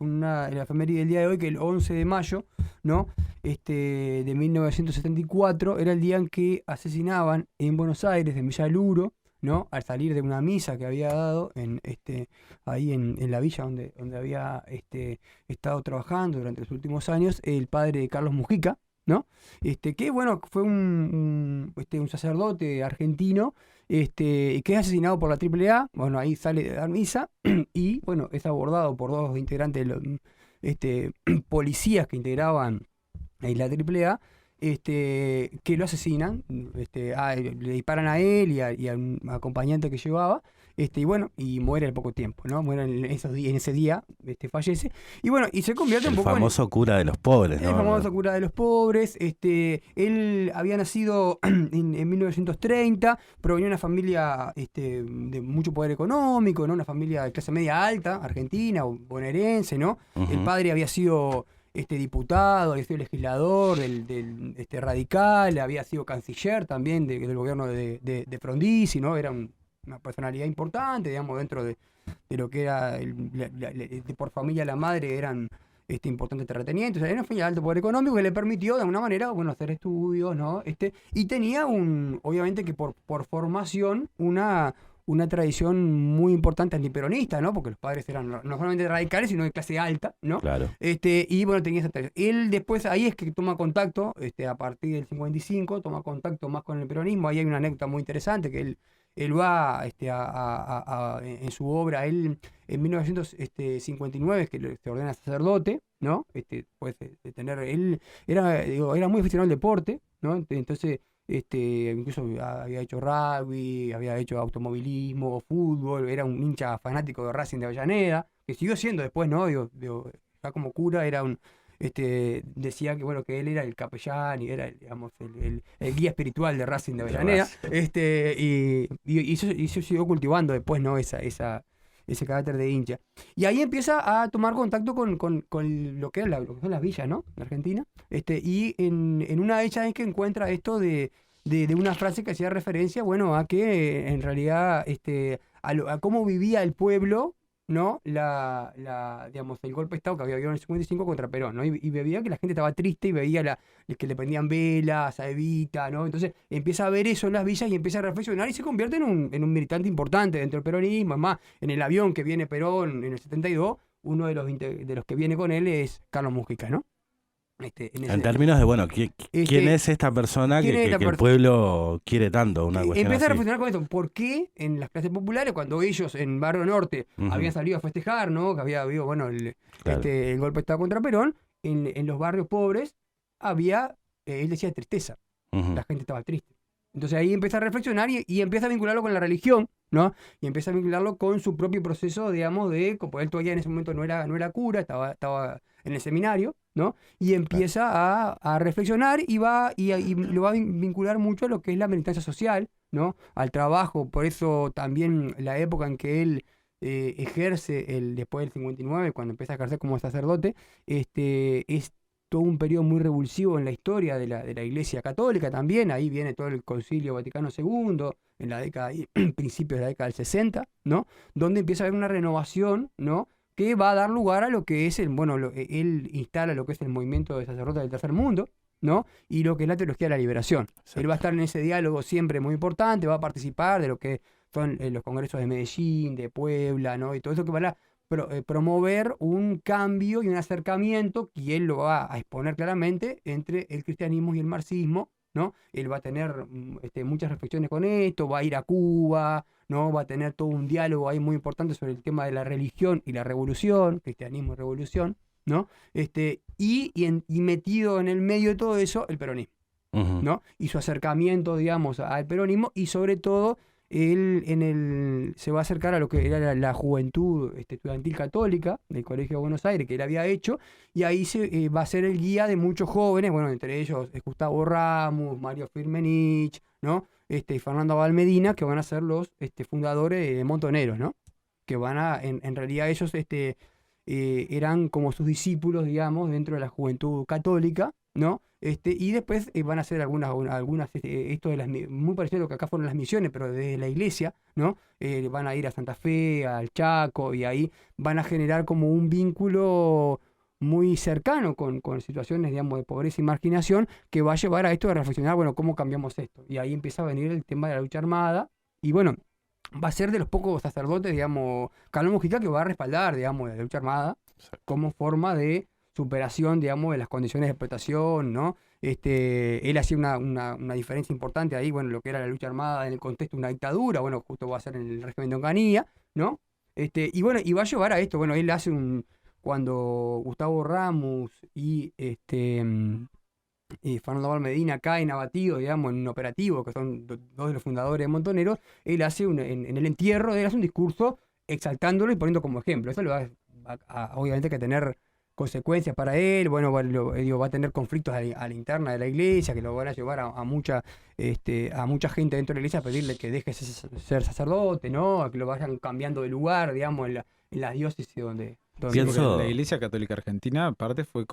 la efeméride del día de hoy, que el 11 de mayo, ¿no? De 1974, era el día en que asesinaban en Buenos Aires, en Villa Luro, ¿no? Al salir de una misa que había dado ahí en la villa donde había estado trabajando durante los últimos años, el padre Carlos Mujica, ¿no? Que bueno, fue un sacerdote argentino, que es asesinado por la AAA. Bueno, ahí sale de dar misa y bueno, es abordado por dos integrantes de los policías que integraban ahí la AAA, que lo asesinan, le disparan a él y a un acompañante que llevaba, y bueno, y muere al poco tiempo, ¿no? Muere en ese día, fallece, y bueno, y se convierte un El poco famoso cura de los pobres, el ¿no? famoso cura de los pobres. Él había nacido en 1930, provenía de una familia de mucho poder económico, ¿no? Una familia de clase media alta, argentina o bonaerense, ¿no? Ujú. El padre había sido diputado, había sido legislador del radical, había sido canciller también del gobierno de Frondizi, ¿no? Era una personalidad importante, digamos, dentro de lo que era por familia la madre eran importantes terratenientes. Era una familia de alto poder económico que le permitió de alguna manera, bueno, hacer estudios, ¿no? Y tenía obviamente que por formación una tradición muy importante antiperonista, ¿no? Porque los padres eran no solamente radicales, sino de clase alta, ¿no? Claro. Y bueno, tenía esa tradición. Él después, ahí es que toma contacto, a partir del 55, toma contacto más con el peronismo. Ahí hay una anécdota muy interesante, que él va en su obra, él en 1959, que se ordena sacerdote, ¿no? Pues de tener, él era muy aficionado al deporte, ¿no? Entonces, incluso había hecho rugby, había hecho automovilismo, fútbol, era un hincha fanático de Racing de Avellaneda, que siguió siendo después, ¿no? Ya como cura era decía que bueno, que él era el capellán y era digamos el guía espiritual de Racing de Avellaneda, y eso siguió cultivando después, ¿no? Ese carácter de hincha. Y ahí empieza a tomar contacto con lo que son las villas, ¿no? En Argentina. Y en una de ellas es que encuentra esto de una frase que hacía referencia, bueno, a que en realidad a cómo vivía el pueblo, ¿no? Digamos, el golpe de Estado que había habido en el 55 contra Perón, ¿no? Y veía que la gente estaba triste y veía que le prendían velas a Evita, ¿no? Entonces empieza a ver eso en las villas y empieza a reflexionar y se convierte en un militante importante dentro del peronismo. Es más, en el avión que viene Perón en el 72, uno de los que viene con él es Carlos Mujica, ¿no? En términos de, bueno, ¿quién es esta persona que el pueblo quiere tanto? Una cuestión empieza a así. reflexionar con esto. ¿Por qué en las clases populares, cuando ellos en Barrio Norte habían salido a festejar, ¿no? Que había habido, bueno, el golpe de Estado contra Perón, en los barrios pobres había, él decía, tristeza. La gente estaba triste. Entonces ahí empieza a reflexionar y empieza a vincularlo con la religión, ¿no? Y empieza a vincularlo con su propio proceso, digamos, como él todavía en ese momento no era cura, estaba en el seminario, ¿no? Y empieza a reflexionar y lo va a vincular mucho a lo que es la militancia social, ¿no? Al trabajo. Por eso también la época en que él ejerce después del 59, cuando empieza a ejercer como sacerdote, es todo un periodo muy revulsivo en la historia de la Iglesia Católica también. Ahí viene todo el Concilio Vaticano II, en la década, principios de la década del 60, ¿no? Donde empieza a haber una renovación, ¿no? que va a dar lugar a lo que es él instala lo que es el movimiento de sacerdotes del tercer mundo, ¿no? Y lo que es la teología de la liberación. Exacto. Él va a estar en ese diálogo siempre muy importante, va a participar de lo que son los congresos de Medellín, de Puebla, ¿no? Y todo eso que van a promover un cambio y un acercamiento, y él lo va a exponer claramente, entre el cristianismo y el marxismo, ¿no? Él va a tener muchas reflexiones con esto, va a ir a Cuba, ¿no? Va a tener todo un diálogo ahí muy importante sobre el tema de la religión y la revolución, cristianismo y revolución, ¿no? Y metido en el medio de todo eso, el peronismo, ¿no? Y su acercamiento, digamos, al peronismo, y sobre todo él se va a acercar a lo que era la juventud estudiantil católica del Colegio de Buenos Aires, que él había hecho, y ahí va a ser el guía de muchos jóvenes, bueno, entre ellos Gustavo Ramos, Mario Firmenich, ¿no? Y Fernando Valmedina, que van a ser los fundadores de Montoneros, ¿no? Que van a, en realidad ellos eran como sus discípulos, digamos, dentro de la juventud católica, ¿no? Y después van a hacer algunas esto muy parecido a lo que acá fueron las misiones, pero desde la iglesia, ¿no? Van a ir a Santa Fe, al Chaco, y ahí van a generar como un vínculo muy cercano con situaciones, digamos, de pobreza y marginación, que va a llevar a esto de reflexionar, bueno, ¿cómo cambiamos esto? Y ahí empieza a venir el tema de la lucha armada, y bueno, va a ser de los pocos sacerdotes, digamos, Carlos Mujica, que va a respaldar, digamos, la lucha armada como forma de superación, digamos, de las condiciones de explotación, ¿no? Él hacía una diferencia importante ahí, bueno, lo que era la lucha armada en el contexto de una dictadura, bueno, justo va a ser en el régimen de Onganía, ¿no? Y bueno, y va a llevar a esto, bueno, él hace cuando Gustavo Ramos y Fernando Valmedina caen abatidos, digamos, en un operativo, que son dos de los fundadores de Montoneros, él hace en el entierro, él hace un discurso exaltándolo y poniendo como ejemplo. Eso le va obviamente que tener consecuencias para él, bueno, va a tener conflictos a la interna de la iglesia, que lo van a llevar a mucha gente dentro de la iglesia a pedirle que deje ser sacerdote, ¿no? A que lo vayan cambiando de lugar, digamos, en la diócesis donde la Iglesia Católica Argentina, aparte, fue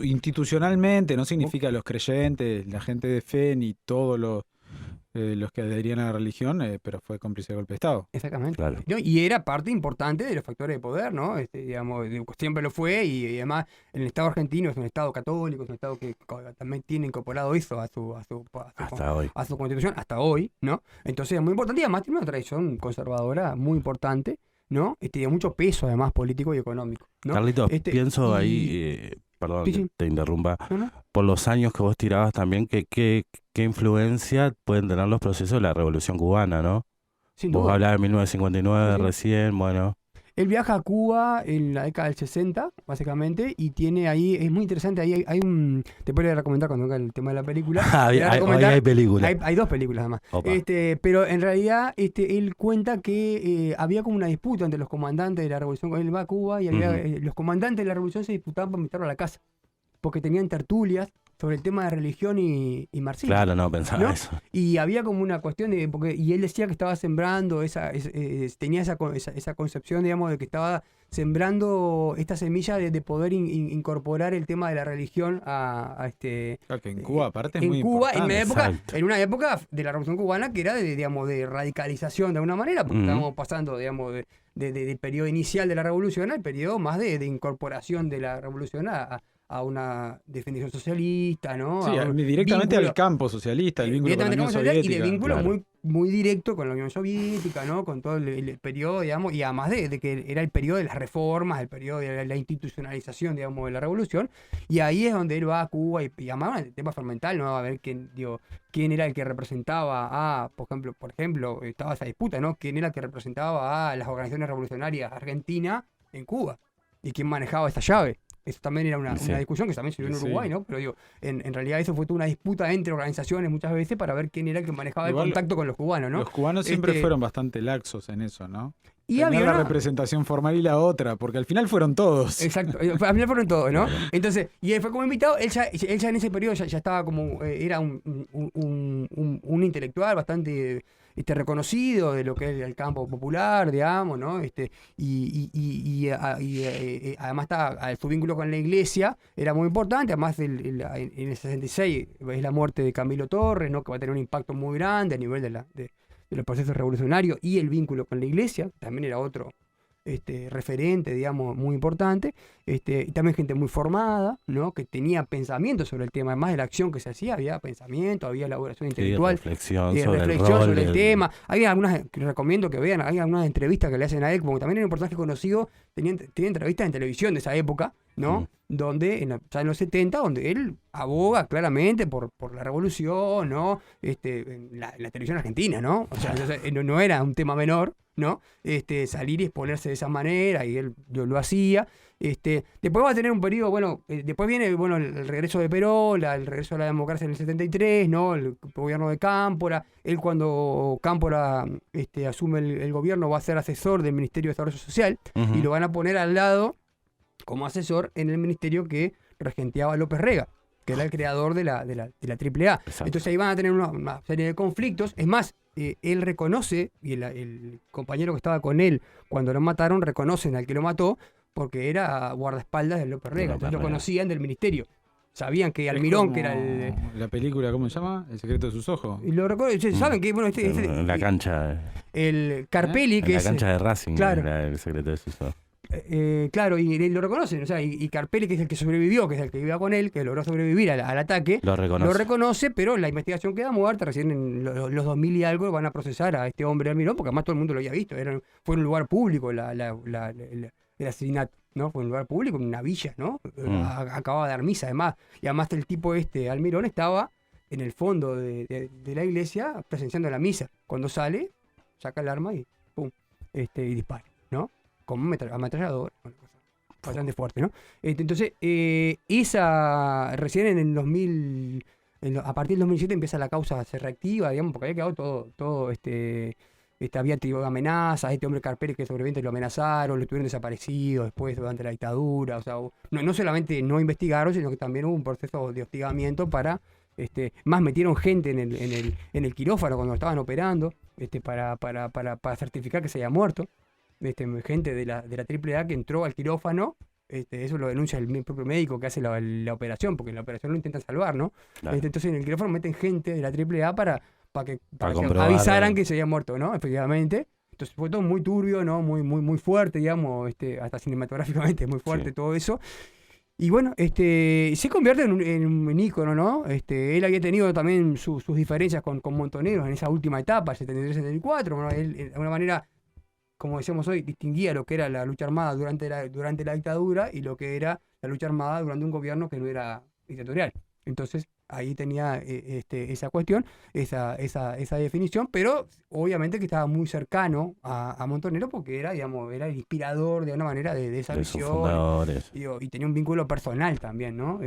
institucionalmente, no significa los creyentes, la gente de fe, ni todos los que adherían a la religión, pero fue cómplice de golpe de Estado. Exactamente. Claro. Y era parte importante de los factores de poder, ¿no? Digamos, siempre lo fue, y además el Estado argentino es un Estado católico, es un Estado que también tiene incorporado eso a su constitución, hasta hoy, ¿no? Entonces es muy importante, y además tiene una tradición conservadora muy importante, ¿no? De mucho peso, además, político y económico, ¿no? Carlitos, pienso ahí, perdón, sí. Te interrumpa, ¿No? por los años que vos tirabas también, qué influencia pueden tener los procesos de la Revolución Cubana, ¿no? Sin vos duda. hablabas de 1959 Sí. recién, bueno. Él viaja a Cuba en la década del 60, básicamente, y tiene ahí, es muy interesante, ahí hay un... Te puedo recomendar cuando venga el tema de la película. Hoy hay películas. Hay dos películas además. Pero en realidad él cuenta que había como una disputa entre los comandantes de la revolución. Él va a Cuba y había, los comandantes de la revolución se disputaban por invitarlo a la casa, porque tenían tertulias sobre el tema de religión y marxismo. Claro, no, pensaba ¿no? eso. Y había como una cuestión y él decía que estaba sembrando tenía esa concepción, digamos, de que estaba sembrando esta semilla de poder incorporar el tema de la religión que en Cuba, aparte, es en muy Cuba, importante. en una época de la Revolución Cubana que era de radicalización de alguna manera, porque estábamos pasando, digamos, del periodo inicial de la revolución al periodo más de incorporación de la revolución a una definición socialista, ¿no? Sí, directamente al campo socialista, el vínculo con la Unión Soviética. Y de vínculo claro. muy directo con la Unión Soviética, ¿no? Con todo el periodo, digamos, y además de que era el periodo de las reformas, el periodo de la institucionalización, digamos, de la revolución, y ahí es donde él va a Cuba y además el tema fundamental, ¿no? A ver quién era el que representaba por ejemplo, estaba esa disputa, ¿no? ¿Quién era el que representaba a las organizaciones revolucionarias argentinas en Cuba? ¿Y quién manejaba esa llave? Eso también era una discusión que también se dio en Uruguay, ¿no? Pero digo, en realidad eso fue toda una disputa entre organizaciones muchas veces para ver quién era el que manejaba el contacto con los cubanos, ¿no? Los cubanos siempre fueron bastante laxos en eso, ¿no? Y había la representación formal y la otra, porque al final fueron todos. Exacto, al final fueron todos, ¿no? Entonces, y él fue como invitado, él ya en ese periodo ya estaba como, era un intelectual bastante reconocido de lo que es el campo popular, digamos, ¿no? Y además su vínculo con la iglesia era muy importante, además en el 66 es la muerte de Camilo Torres, ¿no? Que va a tener un impacto muy grande a nivel de los procesos revolucionarios, y el vínculo con la iglesia también era otro referente, digamos, muy importante, y también gente muy formada, ¿no? Que tenía pensamientos sobre el tema, además de la acción que se hacía, había pensamiento, había elaboración intelectual, reflexión sobre el tema. Hay algunas que recomiendo que vean, hay algunas entrevistas que le hacen a él, como también era un personaje conocido, tenía entrevistas en televisión de esa época, ¿no? Donde, ya en los 70, donde él aboga claramente por la revolución, ¿no? En la televisión argentina, ¿no? O sea, no era un tema menor, ¿no? Salir y exponerse de esa manera, y él lo hacía. Después va a tener un periodo, bueno, después viene el regreso de Perón, el regreso a la democracia en el 73, ¿no? El gobierno de Cámpora. Él, cuando Cámpora asume el gobierno, va a ser asesor del Ministerio de Desarrollo Social, y lo van a poner al lado como asesor en el ministerio que regenteaba López Rega, que era el creador de la AAA. Entonces ahí van a tener una serie de conflictos. Es más, él reconoce, y el compañero que estaba con él cuando lo mataron, reconocen al que lo mató porque era guardaespaldas de López Rega. Entonces lo conocían del ministerio. Sabían que Almirón, que era el... La película, ¿cómo se llama? El secreto de sus ojos. Y lo saben que, bueno, la cancha... El Carpelli, que la es... La cancha de Racing, claro, era el secreto de sus ojos. Claro, y lo reconocen, o sea, y Carpelli, que es el que sobrevivió, que es el que iba con él, que logró sobrevivir al ataque, lo reconoce, pero la investigación queda muerta. Recién en los 2000 y algo van a procesar a este hombre Almirón, porque además todo el mundo lo había visto, fue en un lugar público el asesinato, ¿no? Fue en un lugar público, en una villa, ¿no? Acababa de dar misa, además, y además el tipo Almirón estaba en el fondo de la iglesia presenciando la misa. Cuando sale, saca el arma y pum, y dispara, ¿no? Como ametrallador, una cosa bastante fuerte, ¿no? Entonces, recién en el 2000, a partir del 2007 empieza la causa, se reactiva, digamos, porque había quedado todo había tenido amenazas, este hombre Carpelli que sobreviviente lo amenazaron, lo tuvieron desaparecido después durante la dictadura, o sea, no solamente no investigaron, sino que también hubo un proceso de hostigamiento para, más metieron gente en el quirófano cuando estaban operando, para certificar que se había muerto. Gente de la AAA que entró al quirófano, eso lo denuncia el propio médico que hace la operación, porque en la operación lo intentan salvar, ¿no? Claro. Entonces en el quirófano meten gente de la AAA para que avisaran que se había muerto, ¿no? Efectivamente. Entonces fue todo muy turbio, ¿no? Muy fuerte, digamos, hasta cinematográficamente muy fuerte, sí, todo eso. Y bueno, se convierte en un ícono, ¿no? Él había tenido también sus diferencias con Montoneros en esa última etapa, 73-74, ¿no? Él, de alguna manera, como decíamos hoy, distinguía lo que era la lucha armada durante la dictadura y lo que era la lucha armada durante un gobierno que no era dictatorial. Entonces, ahí tenía esa cuestión, esa definición, pero obviamente que estaba muy cercano a Montonero porque era el inspirador de una manera de esa visión. Y tenía un vínculo personal también, ¿no?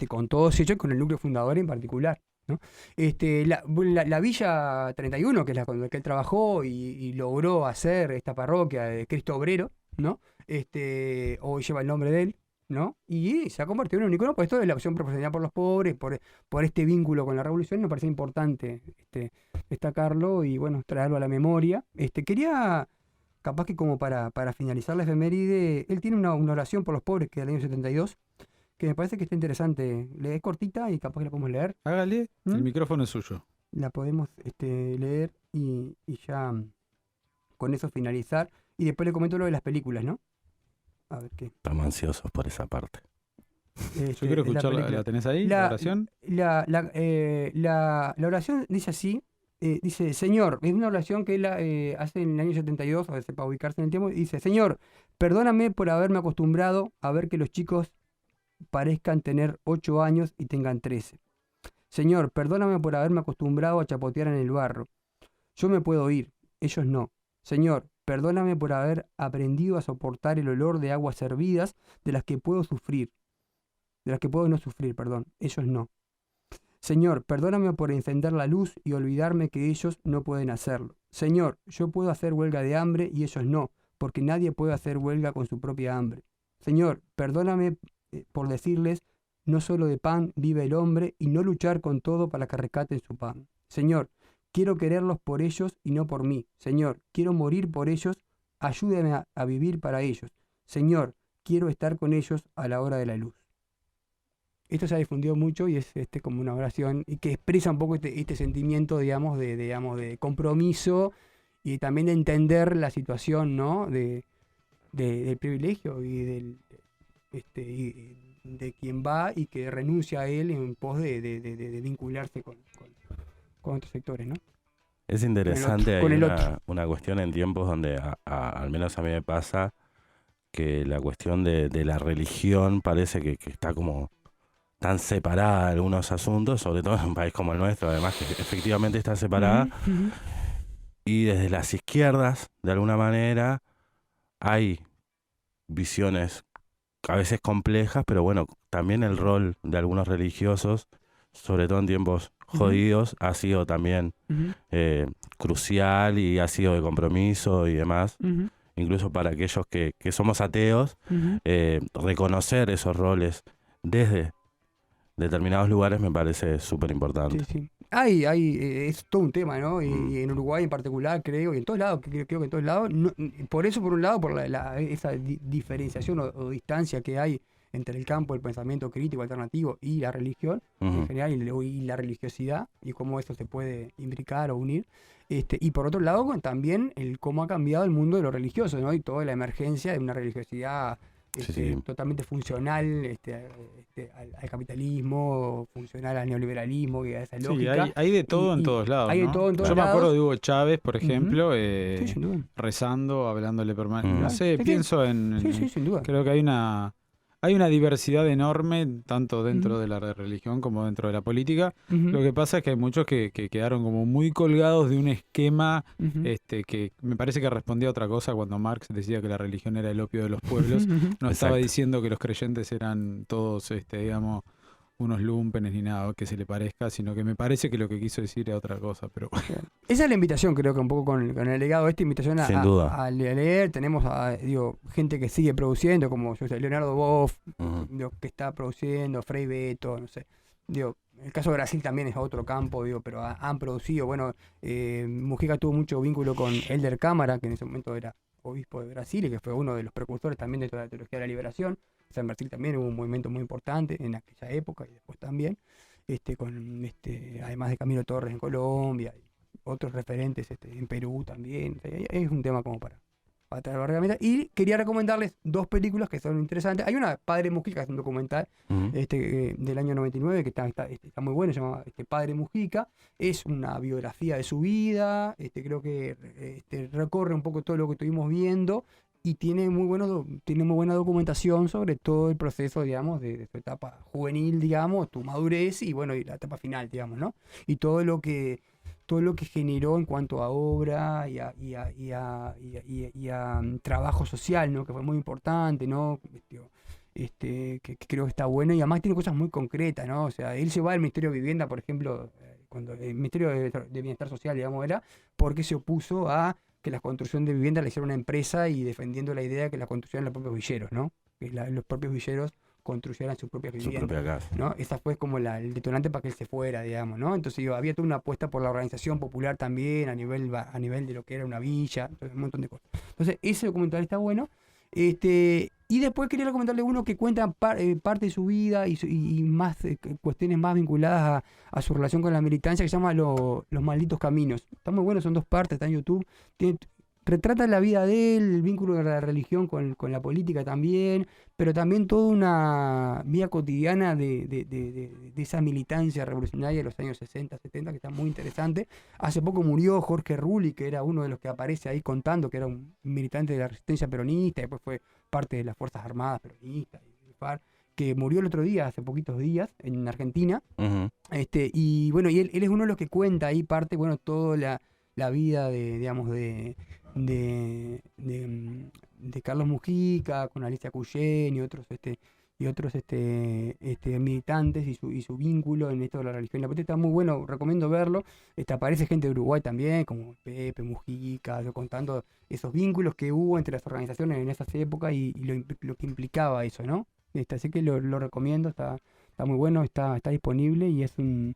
Con todos ellos y con el núcleo fundador en particular, ¿no? La Villa 31, que es con la que él trabajó y logró hacer esta parroquia de Cristo Obrero, ¿no? Hoy lleva el nombre de él, ¿no? Y se ha convertido en un icono por esto de la opción proporcionada por los pobres, por este vínculo con la revolución. Me parece importante destacarlo y, bueno, traerlo a la memoria. Quería, capaz que como para finalizar la efeméride, él tiene una oración por los pobres que es del año 72, que me parece que está interesante. Es cortita y capaz que la podemos leer. Hágale, el micrófono es suyo. La podemos leer y ya con eso finalizar. Y después le comento lo de las películas, ¿no? A ver qué. Estamos ansiosos por esa parte. Yo quiero escuchar, ¿la tenés ahí? ¿La oración? La oración dice así. Dice, Señor, es una oración que él hace en el año 72, a veces para ubicarse en el tiempo. Dice, Señor, perdóname por haberme acostumbrado a ver que los chicos parezcan tener 8 años y tengan 13. Señor, perdóname por haberme acostumbrado a chapotear en el barro. Yo me puedo ir, ellos no. Señor, perdóname por haber aprendido a soportar el olor de aguas hervidas de las que puedo no sufrir, ellos no. Señor, perdóname por encender la luz y olvidarme que ellos no pueden hacerlo. Señor, yo puedo hacer huelga de hambre y ellos no, porque nadie puede hacer huelga con su propia hambre. Señor, perdóname por decirles, no solo de pan vive el hombre, y no luchar con todo para que rescaten su pan. Señor, quiero quererlos por ellos y no por mí. Señor, quiero morir por ellos, ayúdame a vivir para ellos. Señor, quiero estar con ellos a la hora de la luz. Esto se ha difundido mucho y es como una oración y que expresa un poco este sentimiento, digamos, de compromiso y también de entender la situación, ¿no? del privilegio y y de quien va y que renuncia a él en pos de vincularse con otros sectores, ¿no? Es interesante, con hay el otro. una cuestión en tiempos donde, al menos a mí me pasa, que la cuestión de la religión parece que está como tan separada de algunos asuntos, sobre todo en un país como el nuestro, además que efectivamente está separada, y desde las izquierdas, de alguna manera, hay visiones a veces complejas, pero bueno, también el rol de algunos religiosos, sobre todo en tiempos jodidos, ha sido también crucial y ha sido de compromiso y demás. Incluso para aquellos que somos ateos, reconocer esos roles desde determinados lugares me parece súper importante. Sí. Es todo un tema, ¿no? Y en Uruguay en particular, creo, y en todos lados, creo que en todos lados, por eso, por un lado, por esa diferenciación o distancia que hay entre el campo del pensamiento crítico, alternativo y la religión en general, y la religiosidad, y cómo eso se puede imbricar o unir. Y por otro lado, también cómo ha cambiado el mundo de lo religioso, ¿no? Y toda la emergencia de una religiosidad totalmente funcional al capitalismo, funcional al neoliberalismo y a esa lógica. Sí, hay de todo en todos lados. Hay ¿no? de todo en todos Yo lados. me acuerdo de Hugo Chávez, por ejemplo, sin duda. rezando, hablándole permanentemente. No sé, Sí, pienso sí, sin duda. Creo que hay una diversidad enorme, tanto dentro de la religión como dentro de la política. Lo que pasa es que hay muchos que quedaron como muy colgados de un esquema que me parece que respondía a otra cosa cuando Marx decía que la religión era el opio de los pueblos. No estaba diciendo que los creyentes eran todos, digamos, unos lumpenes ni nada que se le parezca, sino que me parece que lo que quiso decir era otra cosa. Pero bueno. Esa es la invitación, creo que un poco con el legado de esta invitación a leer. Tenemos gente que sigue produciendo, como yo sé, Leonardo Boff, que está produciendo, Frei Beto, no sé. El caso de Brasil también es otro campo, pero han producido. Bueno, Mujica tuvo mucho vínculo con Helder Câmara, que en ese momento era obispo de Brasil y que fue uno de los precursores también de toda la teología de la liberación. O sea, en Brasil también hubo un movimiento muy importante en aquella época y después también, además de Camilo Torres en Colombia y otros referentes en Perú también. O sea, es un tema como para traer la herramienta. Y quería recomendarles dos películas que son interesantes. Hay una, Padre Mujica, es un documental del año 99 que está muy bueno, se llama Padre Mujica. Es una biografía de su vida, creo que recorre un poco todo lo que estuvimos viendo y tiene muy buena documentación sobre todo el proceso, digamos, de su etapa juvenil, digamos, tu madurez y bueno, y la etapa final, digamos, ¿no? Y todo lo que generó en cuanto a obra y a trabajo social, ¿no? Que fue muy importante, ¿no? Que creo que está bueno y además tiene cosas muy concretas, ¿no? O sea, él se va al Ministerio de Vivienda, por ejemplo, cuando el Ministerio de Bienestar Social, digamos, era porque se opuso a que la construcción de vivienda la hiciera una empresa y defendiendo la idea de que la construyeran los propios villeros, ¿no? Que los propios villeros construyeran sus propias viviendas. Su propia casa. ¿No? Esa fue como el detonante para que él se fuera, digamos, ¿no? Entonces había toda una apuesta por la organización popular también, a nivel de lo que era una villa, entonces, un montón de cosas. Entonces, ese documental está bueno. Y después quería recomendarle uno que cuenta parte de su vida y más cuestiones más vinculadas a su relación con la militancia, que se llama Los Malditos Caminos. Está muy bueno, son 2 partes, está en YouTube. Retrata la vida de él, el vínculo de la religión con la política también, pero también toda una vida cotidiana de esa militancia revolucionaria de los años 60, 70, que está muy interesante. Hace poco murió Jorge Rulli, que era uno de los que aparece ahí contando, que era un militante de la resistencia peronista, y después fue parte de las Fuerzas Armadas peronistas, que murió el otro día, hace poquitos días, en Argentina. Y bueno, y él es uno de los que cuenta ahí parte, bueno, toda la vida de Carlos Mujica, con Alicia Cuyén y otros militantes y su vínculo en esto de la religión y la política. Está muy bueno, recomiendo verlo. Aparece gente de Uruguay también, como Pepe Mujica, contando esos vínculos que hubo entre las organizaciones en esas épocas y lo que implicaba eso, ¿no? Así que lo recomiendo, está muy bueno, está disponible y es un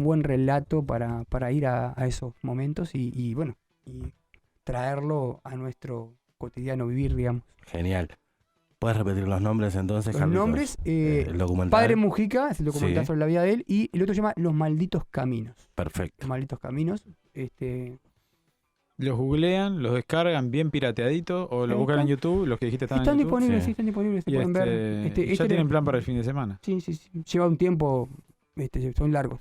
buen relato para ir a esos momentos y bueno, y traerlo a nuestro cotidiano vivir, digamos. Genial. ¿Puedes repetir los nombres entonces, Los Carlitos? nombres, el documental. Padre Mujica, es el documental sobre la vida de él, y el otro se llama Los Malditos Caminos. Perfecto. Los Malditos Caminos. Los googlean, los descargan bien pirateaditos o los Ahí buscan en está. YouTube, los que dijiste están Están en YouTube. disponibles, sí, están disponibles. Se Y pueden ver. ya tienen plan para el fin de semana. Sí. Lleva un tiempo, son largos.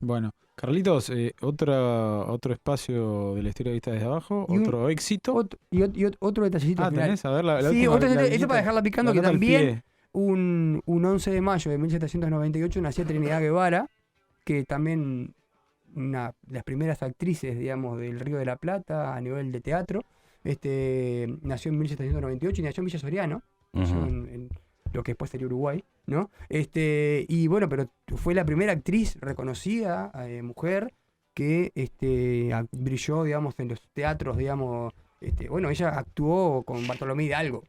Bueno, Carlitos, otro espacio de la historia vista desde abajo, otro éxito. Otro detallecito al final. ¿Tenés? A ver, la sí, última, otro la esto viñeta, para dejarla picando, la que nota al también pie. un 11 de mayo de 1798 nacía Trinidad Guevara, que también una de las primeras actrices, digamos, del Río de la Plata a nivel de teatro. Nació en 1798 y nació en Villa Soriano, nació en lo que después sería Uruguay, ¿no? Y bueno, pero fue la primera actriz reconocida, mujer, que brilló, digamos, en los teatros, digamos. Bueno, ella actuó con Bartolomé Hidalgo,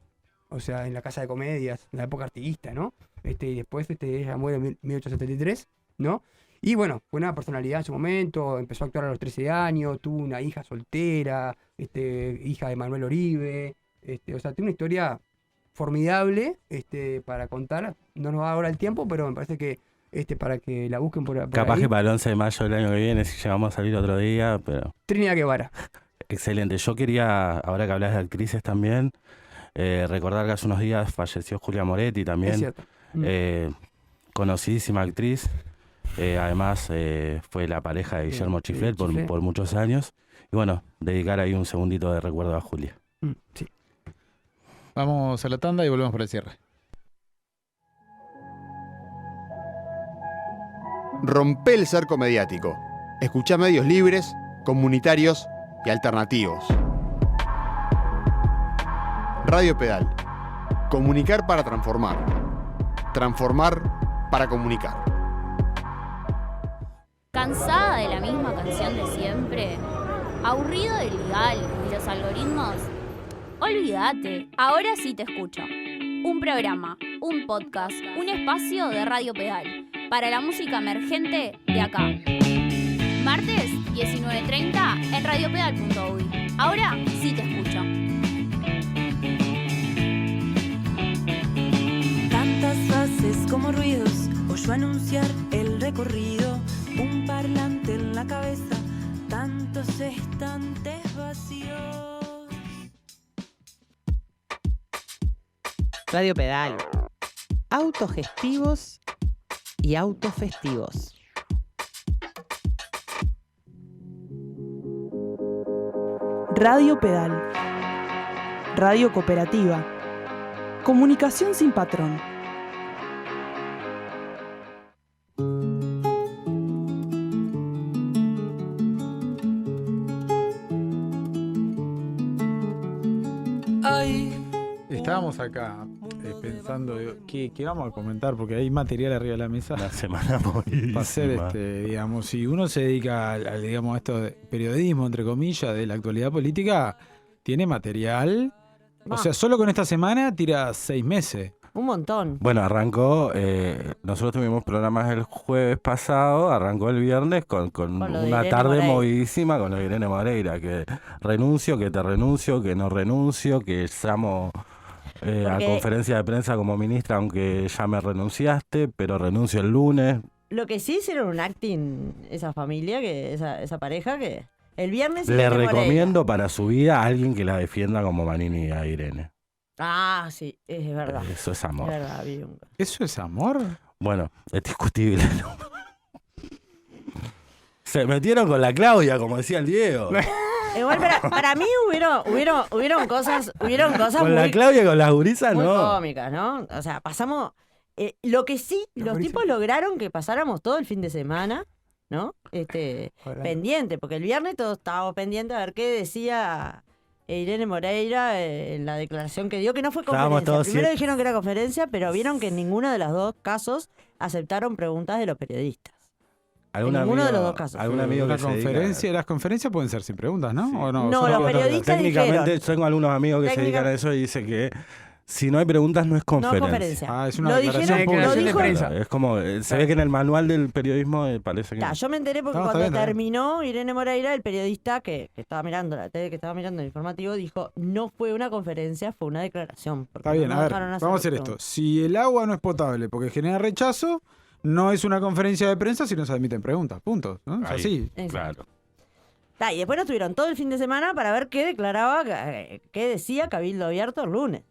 o sea, en la Casa de Comedias, en la época artiguista, ¿no? Y después ella muere en 1873, ¿no? Y bueno, fue una personalidad en su momento, empezó a actuar a los 13 años, tuvo una hija soltera, hija de Manuel Oribe, o sea, tiene una historia formidable para contar. No nos va ahora el tiempo, pero me parece que para que la busquen por Capaz ahí. que para el 11 de mayo del año que viene, si llegamos a salir otro día, pero... Trinidad Guevara. Excelente. Yo quería, ahora que hablas de actrices también, recordar que hace unos días falleció Julia Moretti también. Es cierto. Conocidísima actriz. Además, fue la pareja de Guillermo Chiflet por muchos años. Y bueno, dedicar ahí un segundito de recuerdo a Julia. Sí. Vamos a la tanda y volvemos por el cierre. Rompe el cerco mediático. Escucha medios libres, comunitarios y alternativos. Radio Pedal. Comunicar para transformar. Transformar para comunicar. ¿Cansada de la misma canción de siempre? ¿Aburrido del legal y los algoritmos? Olvídate, ahora sí te escucho. Un programa, un podcast, un espacio de Radio Pedal para la música emergente de acá. Martes, 19:30 en radiopedal.uy. Ahora sí te escucho. Tantas frases como ruidos, oyó anunciar el recorrido, un parlante en la cabeza, tantos estantes vacíos. Radio Pedal. Autogestivos y autofestivos. Radio Pedal. Radio cooperativa. Comunicación sin patrón. Estábamos acá pensando qué vamos a comentar, porque hay material arriba de la mesa. Una semana movidísima. Para hacer, digamos, si uno se dedica digamos, a esto de periodismo, entre comillas, de la actualidad política, tiene material. O sea, solo con esta semana tira 6 meses. Un montón. Bueno, arrancó, nosotros tuvimos programas el jueves pasado, arrancó el viernes con una tarde movidísima con lo de Irene Moreira, que renuncio, que te renuncio, que no renuncio, que llamo a conferencia de prensa como ministra, aunque ya me renunciaste, pero renuncio el lunes. Lo que sí hicieron un acting esa familia, que esa pareja, que el viernes... Le recomiendo para su vida a alguien que la defienda como Manini a Irene. Ah, sí, es verdad. Eso es amor. Es verdad, ¿Eso es amor? Bueno, es discutible, ¿no? Se metieron con la Claudia, como decía el Diego. Igual para mí hubieron cosas con muy, la Claudia y con las gurisas, muy no. cómicas, ¿no? O sea, pasamos... lo que sí, los tipos lograron que pasáramos todo el fin de semana, ¿no? Pendiente, porque el viernes todos estábamos pendientes a ver qué decía Irene Moreira en la declaración que dio, que no fue conferencia. Primero dijeron que era conferencia, pero vieron que en ninguno de los dos casos aceptaron preguntas de los periodistas. En ninguno de los dos casos. ¿Algún amigo que se dedica? Las conferencias pueden ser sin preguntas, ¿no? ¿O no? No, los periodistas técnicamente dijeron. tengo algunos amigos que se dedican a eso y dicen que si no hay preguntas no es conferencia. No conferencia. Ah, es una declaración de prensa. Es como, se ve que en el manual del periodismo parece que... Yo me enteré porque cuando terminó Irene Moreira, el periodista que estaba mirando la tele, que estaba mirando el informativo, dijo, no fue una conferencia, fue una declaración. Está bien, a ver, vamos a hacer esto. Si el agua no es potable porque genera rechazo, no es una conferencia de prensa si no se admiten preguntas, punto, ¿no? Es así. Claro. Y después nos tuvieron todo el fin de semana para ver qué declaraba, qué decía Cabildo Abierto el lunes.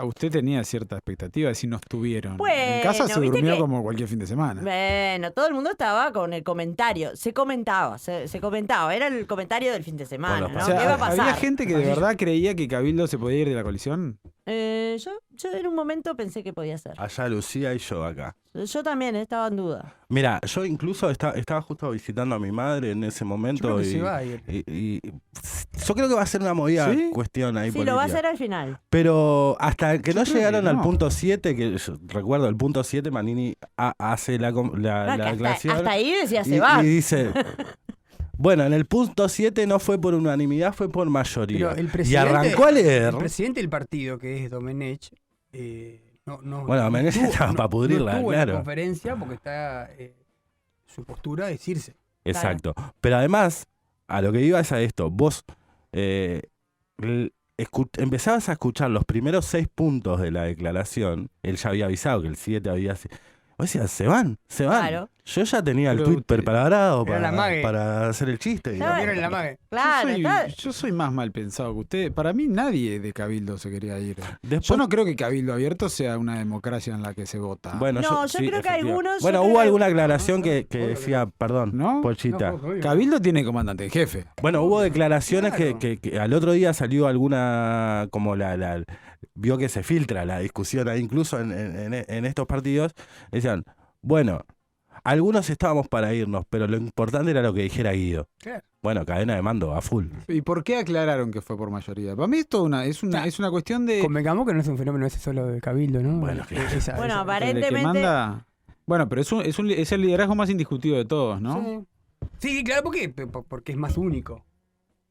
Usted tenía cierta expectativa de si no estuvieron. Bueno, en casa se viste durmió que- como cualquier fin de semana. Bueno, todo el mundo estaba con el comentario. Se comentaba. Era el comentario del fin de semana, ¿no? O sea, ¿Qué va a pasar? ¿había gente que de verdad creía que Cabildo se podía ir de la coalición? Yo en un momento pensé que podía ser. Allá Lucía y yo acá. Yo también estaba en duda. Mira, yo incluso estaba justo visitando a mi madre en ese momento. Yo creo que y, se va a ir. y yo creo que va a ser una movida ¿Sí? cuestión ahí Sí, lo va a política. hacer al final. Pero hasta que Yo no creo que llegaron al no. punto 7, que yo recuerdo el punto 7, Manini hace la Que declaración. hasta ahí decía se y, va. y dice, bueno, en el punto 7 no fue por unanimidad, fue por mayoría. Pero el Y presidente, arrancó a leer. El presidente del partido, que es Domenech, no. Bueno, Domenech tuvo- estaba para pudrirla, no tuvo claro. la conferencia porque está su postura es irse. Exacto. Pero además, a lo que iba es a esto. Vos empezabas a escuchar los primeros 6 puntos de la declaración. Él ya había avisado que el 7 había... Vos decías, se van. Claro. Yo ya tenía el Pero tweet preparado Era la mague. para hacer el chiste. digamos. Era la mague. Claro, Yo soy más mal pensado que usted. Para mí nadie de Cabildo se quería ir. Después- Yo no creo que Cabildo Abierto sea una democracia en la que se vota. Bueno, No, yo sí, creo que efectivamente. algunos- Bueno, yo hubo creo que- alguna aclaración que decía, perdón, ¿No? Pochita. Cabildo tiene comandante en jefe. Bueno, hubo declaraciones Claro. que al otro día salió alguna, como vio que se filtra la discusión ahí, incluso en estos partidos, decían, bueno, algunos estábamos para irnos, pero lo importante era lo que dijera Guido. Claro. Bueno, cadena de mando a full. ¿Y por qué aclararon que fue por mayoría? Para mí esto es una cuestión de... Convengamos que no es un fenómeno ese solo de Cabildo, ¿no? Bueno, Esa- Bueno, esa- aparentemente- el que manda... Bueno, pero es el liderazgo más indiscutido de todos, ¿no? Sí, claro, ¿por qué? Porque es más único.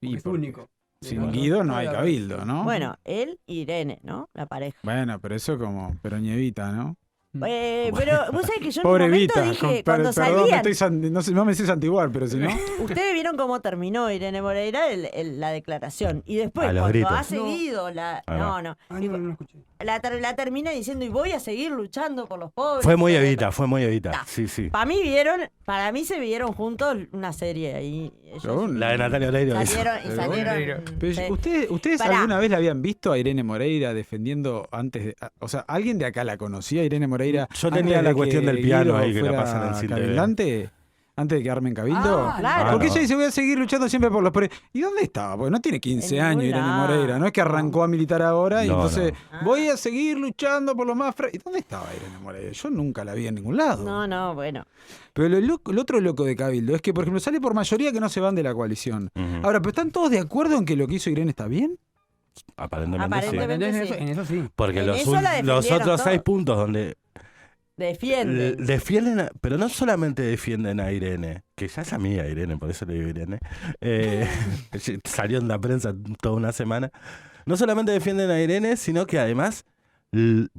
Y Es porque único. sin Guido no hay Cabildo, ¿no? Bueno, él y Irene, ¿no? La pareja. Bueno, pero eso como Peroñevita, ¿no? Pero vos sabés que yo en un Pobre momento Vita, dije, cuando perdón, salían, no me sé santiguar, pero si no... ustedes vieron cómo terminó Irene Moreira la declaración. Y después, A los cuando gritos. ha seguido la... Ahí va. No. Ah, digo, no escuché. la termina diciendo, y voy a seguir luchando por los pobres. Fue muy Evita. Sí, sí. Para mí se vieron juntos una serie ahí. Ellos La de Natalia Oreiro. salieron. Pero sí. ¿Ustedes Pará. alguna vez la habían visto a Irene Moreira defendiendo antes de... O sea, ¿alguien de acá la conocía, Irene Moreira? Yo antes tenía de la que cuestión del piano Guido ahí que la fuera pasan en Cine TV. cabildante? ¿Antes de que armen Cabildo? Ah, claro. Porque no. ella dice, voy a seguir luchando siempre por los pobres. ¿Y dónde estaba? Porque no tiene 15 En años ningún Irene lado. Moreira. No es que arrancó a militar ahora y No, entonces no. voy a seguir luchando por los más... ¿Y dónde estaba Irene Moreira? Yo nunca la vi en ningún lado. No, bueno. Pero lo otro loco de Cabildo es que, por ejemplo, sale por mayoría que no se van de la coalición. Ujú. Ahora, ¿pero están todos de acuerdo en que lo que hizo Irene está bien? Aparentemente sí. Aparentemente sí. En eso sí. Porque En los eso la los defendieron otros 6 todos. puntos donde Defienden. defienden, pero no solamente defienden a Irene, que ya es amiga Irene, por eso le digo Irene, salió en la prensa toda una semana, no solamente defienden a Irene, sino que además,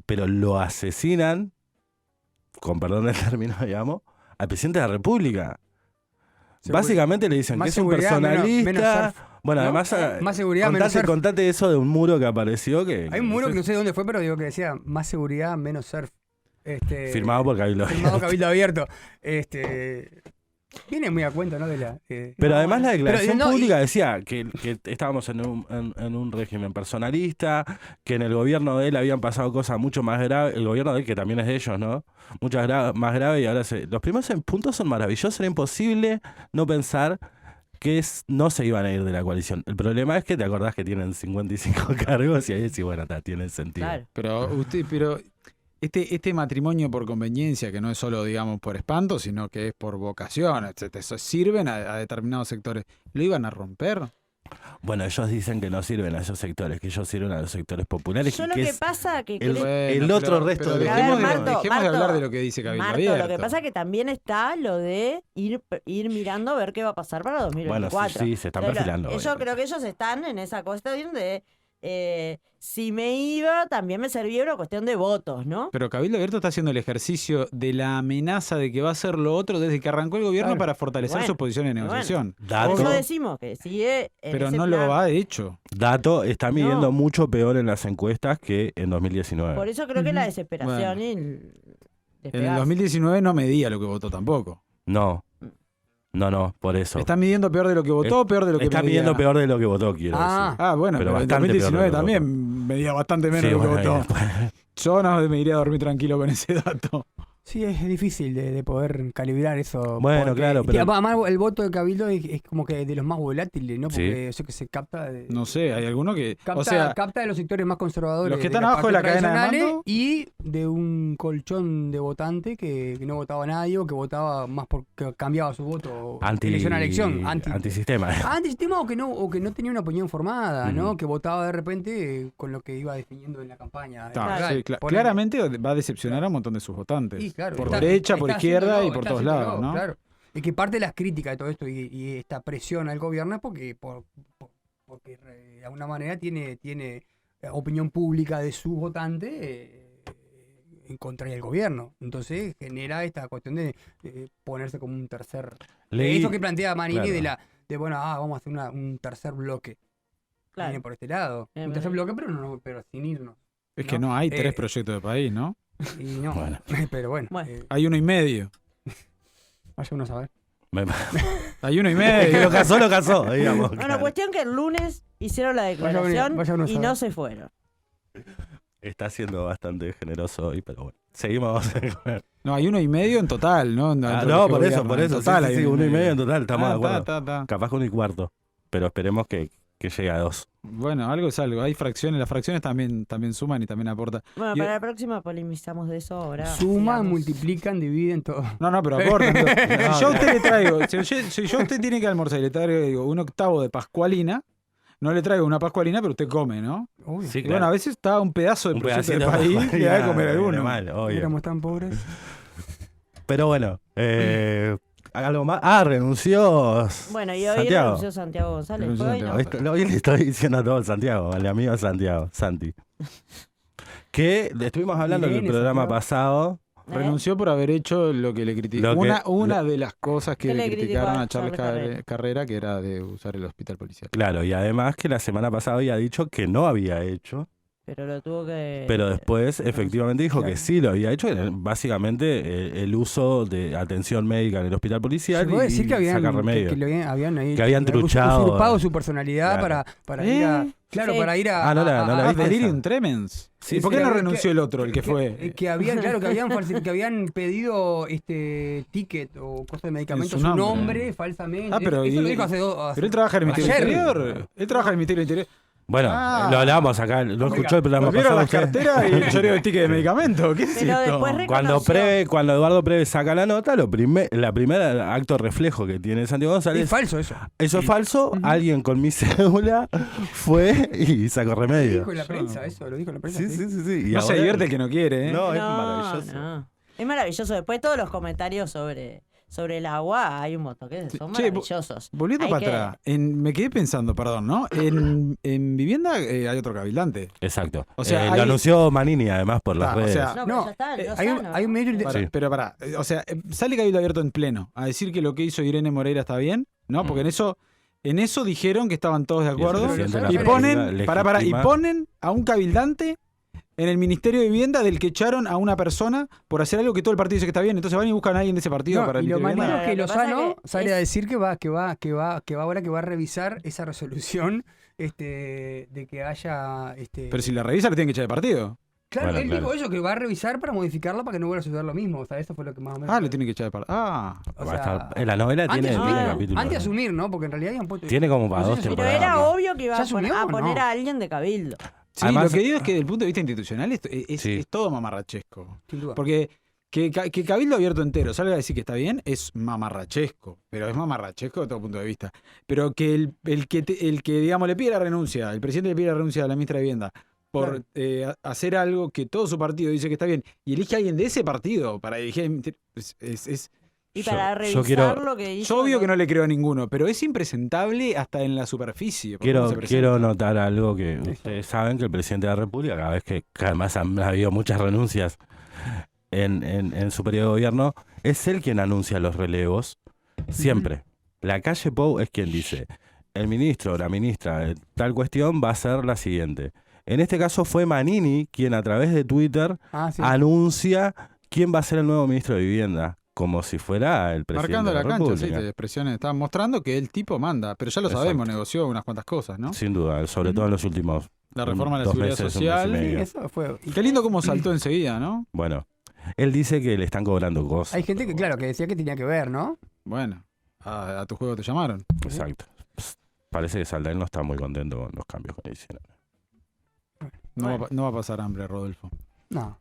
pero lo asesinan, con perdón del término, digamos, al presidente de la República. Básicamente le dicen Más que es un seguridad, menos personalista. surf, Bueno, ¿no? además, Más seguridad, menos surf. contate eso de un muro que apareció que... Hay un muro que no sé de dónde fue, pero digo que decía más seguridad, menos surf. Firmado por Cabildo Firmado Abierto. Cabildo Abierto. Viene muy a cuento, ¿no? De la, Pero además la declaración Pero, no, pública decía que estábamos en un régimen personalista, que en el gobierno de él habían pasado cosas mucho más graves, el gobierno de él que también es de ellos, ¿no? Muchas más graves y ahora los primeros puntos son maravillosos, era imposible no pensar que no se iban a ir de la coalición. El problema es que te acordás que tienen 55 cargos y ahí decís, bueno, tiene sentido. Claro. Pero este matrimonio por conveniencia, que no es solo, digamos, por espanto, sino que es por vocación, etc., eso sirven a determinados sectores, ¿lo iban a romper? Bueno, ellos dicen que no sirven a esos sectores, que ellos sirven a los sectores populares. Yo y lo que que es pasa que el otro resto pero de... dejemos, A ver, Marto, dejemos de hablar Marto, de lo que dice Cabildo Marto, Abierto. lo que pasa es que también está lo de ir mirando a ver qué va a pasar para 2024. Bueno, sí, se están perfilando. Yo creo que ellos están en esa cuestión de si me iba, también me servía una cuestión de votos, ¿no? Pero Cabildo Abierto está haciendo el ejercicio de la amenaza de que va a hacer lo otro desde que arrancó el gobierno Claro. para fortalecer Bueno, su posición en negociación. Dato. Por eso decimos que sigue en Pero ese no plan. lo ha hecho. Dato, está midiendo No. mucho peor en las encuestas que en 2019. Por eso creo que la desesperación Bueno. y el En el despegarse. 2019 no medía lo que votó tampoco. No. No, por eso. ¿Está midiendo peor de lo que votó o peor de lo que Está medía? midiendo peor de lo que votó, quiero decir. Bueno, pero en bastante peor de 2019 lo que también medía bastante menos Sí, de lo que bueno, votó. Yo no me iría a dormir tranquilo con ese dato. Sí, es difícil de poder calibrar eso. Bueno, porque- claro, pero- Además, el voto de Cabildo es como que de los más volátiles, ¿no? Porque eso que se capta de... No sé, hay alguno que... Capta, o sea, capta de los sectores más conservadores. los que están los abajo de la partidos cadena de tradicionales mando. y de un colchón de votante que no votaba a nadie o que votaba más porque cambiaba su voto elección a elección. Antisistema. Antisistema o que no tenía una opinión formada, ¿no? Ujú. Que votaba de repente con lo que iba definiendo en la campaña. sí, claramente va a decepcionar a un montón de sus votantes. Sí, claro, por está- derecha, por está izquierda y haciéndolo, por está todos haciéndolo, lados, ¿no? Claro. Y que parte de las críticas de todo esto y esta presión al gobierno es porque de alguna manera tiene opinión pública de su votante en contra del gobierno. Entonces genera esta cuestión de ponerse como un tercer... eso que plantea Marini claro. vamos a hacer un tercer bloque. Claro. Viene por este lado. Un tercer bloque, pero sin irnos. Es que no hay 3 proyectos de país, ¿no? Y no, pero bueno. Hay 1,5. Vaya uno a saber. Hay 1,5. Que lo casó, digamos. Bueno, cuestión que el lunes hicieron la declaración vaya uno a y saber. no se fueron. Está siendo bastante generoso hoy, pero bueno. Seguimos. No, hay 1,5 en total, ¿no? No, por eso. En total sí, hay sí, 1,5. 1,5 en total, estamos de acuerdo. Ta. Capaz que 1,25. Pero esperemos que llegue a 2. Bueno, algo es algo. Hay fracciones, las fracciones también suman y también aportan. Bueno, Y- para la próxima polemizamos de eso ahora. Suman, sigamos. multiplican, dividen todo. No, pero aportan. Si yo a usted le traigo, si yo a usted tiene que almorzar y le traigo un octavo de pascualina, no le traigo una pascualina, pero usted come, ¿no? Sí, Y claro. bueno, a veces está un pedazo de Un proyecto del pedacito de país que hay que comer viene alguno. mal, obvio. Éramos tan pobres. Pero bueno, algo más. renunció Bueno, y hoy Santiago. renunció Santiago González. ¿Fue hoy, no? Hoy le estoy diciendo a todo Santiago, al amigo Santiago, Santi. Que estuvimos hablando en el Irene, programa Santiago. pasado. Renunció por haber hecho lo que le criticó. Lo que- Una de las cosas que ¿Qué le le criticaron criticó a Charles Carrera? Carrera, que era de usar el hospital policial. Claro, y además que la semana pasada había dicho que no había hecho, Pero lo tuvo que... pero después efectivamente dijo que sí lo había hecho, básicamente el uso de atención médica en el hospital policial Llegó a decir y que habían, sacar remedio. habían Que habían truchado. usurpado su personalidad Claro. para ir a... Claro, Sí. para ir a... No la Ah, viste delirium esa. tremens. Sí, ¿Y por sí, qué no que- renunció el otro, el que fue? Que habían, claro, que habían pedido ticket o cosas de medicamentos, En su su nombre. nombre falsamente. Pero, Eso lo dijo hace dos. pero él trabaja en el Ministerio ayer. Interior. Él trabaja en el Ministerio Interior. Bueno, Ah. lo hablamos acá, lo escuchó el programa ¿Vieron pasado. las usted? carteras y el choreo de ticket de medicamento? ¿Qué es Pero esto? después Cuando Eduardo Preve saca la nota, la primera acto reflejo que tiene Santiago González. Es falso eso. Eso es falso. Alguien con mi cédula fue y sacó Lo remedio. dijo en la prensa, eso, lo dijo en la prensa. Sí. Y No se ahora- divierte el que no quiere, ¿eh? No, es No, maravilloso. no. Es maravilloso. Después todos los comentarios sobre el agua, hay un montón que son Che, maravillosos. Volviendo Hay para que- atrás, me quedé pensando, perdón, ¿no? En vivienda hay otro cabildante. Exacto. O sea, lo hay- anunció Manini además por las Ah, o redes. sea, No, pero ya está, hay un- Lozano. hay un medio Pará, Sí. Pero pará, o sea, sale Cabildo Abierto en pleno a decir que lo que hizo Irene Moreira está bien, ¿no? Porque en eso dijeron que estaban todos de Y el acuerdo presidente de la y República ponen, y legitima- ponen a un cabildante en el Ministerio de Vivienda del que echaron a una persona por hacer algo que todo el partido dice que está bien. Entonces van y buscan a alguien de ese partido No, para el y lo Ministerio de malo Vivienda. es que Lo que pasa Lozano que sale es- a decir que va ahora que va a revisar esa resolución de que haya Pero si la revisa le tienen que echar de partido. Claro, Bueno, él claro. dijo eso, que va a revisar para modificarla para que no vuelva a suceder lo mismo. O sea, eso fue lo que más o menos. Ah, le tienen que echar de partido. Ah. O Va a sea, estar- en la novela tiene capítulo. antes de asumir, ¿no? Porque en realidad habían puesto. Tiene como para No sé dos si- Pero temporadas. era obvio que iba ¿Ya a poner, asumió o no? a alguien de Cabildo. Sí, Además- lo que digo es que desde el punto de vista institucional es Sí. todo mamarrachesco. Sin duda. Porque que Cabildo Abierto entero salga a decir que está bien es mamarrachesco, pero es mamarrachesco de todo punto de vista. Pero que el que digamos, le pide la renuncia, el presidente le pide la renuncia a la ministra de Vivienda por hacer algo que todo su partido dice que está bien y elige a alguien de ese partido para dirigir... Es Y para Yo revisar quiero- lo que hizo. yo obvio que no le creo a ninguno, pero es impresentable hasta en la superficie. porque Quiero, no se presenta. quiero notar algo que ustedes saben, que el presidente de la República, cada vez que además han habido muchas renuncias en su periodo de gobierno, es él quien anuncia los relevos, siempre. La calle Pou es quien dice, el ministro o la ministra de tal cuestión va a ser la siguiente. En este caso fue Manini quien a través de Twitter Ah, sí. anuncia quién va a ser el nuevo ministro de Vivienda. como si fuera el presidente Marcando de la la cancha, sí, República. te expresiones. Estaban mostrando que el tipo manda, pero ya lo sabemos, Exacto. negoció unas cuantas cosas, ¿no? Sin duda, sobre todo en los últimos La reforma de la 2 seguridad meses, un mes y social. medio. Sí, eso fue. Qué lindo cómo saltó enseguida, ¿no? Bueno, él dice que le están cobrando cosas. Hay gente que, claro, que decía que tenía que ver, ¿no? Bueno, a tu juego te llamaron. Exacto. Parece que Saldaña no está muy contento con los cambios que le hicieron. No va a pasar hambre, Rodolfo. No.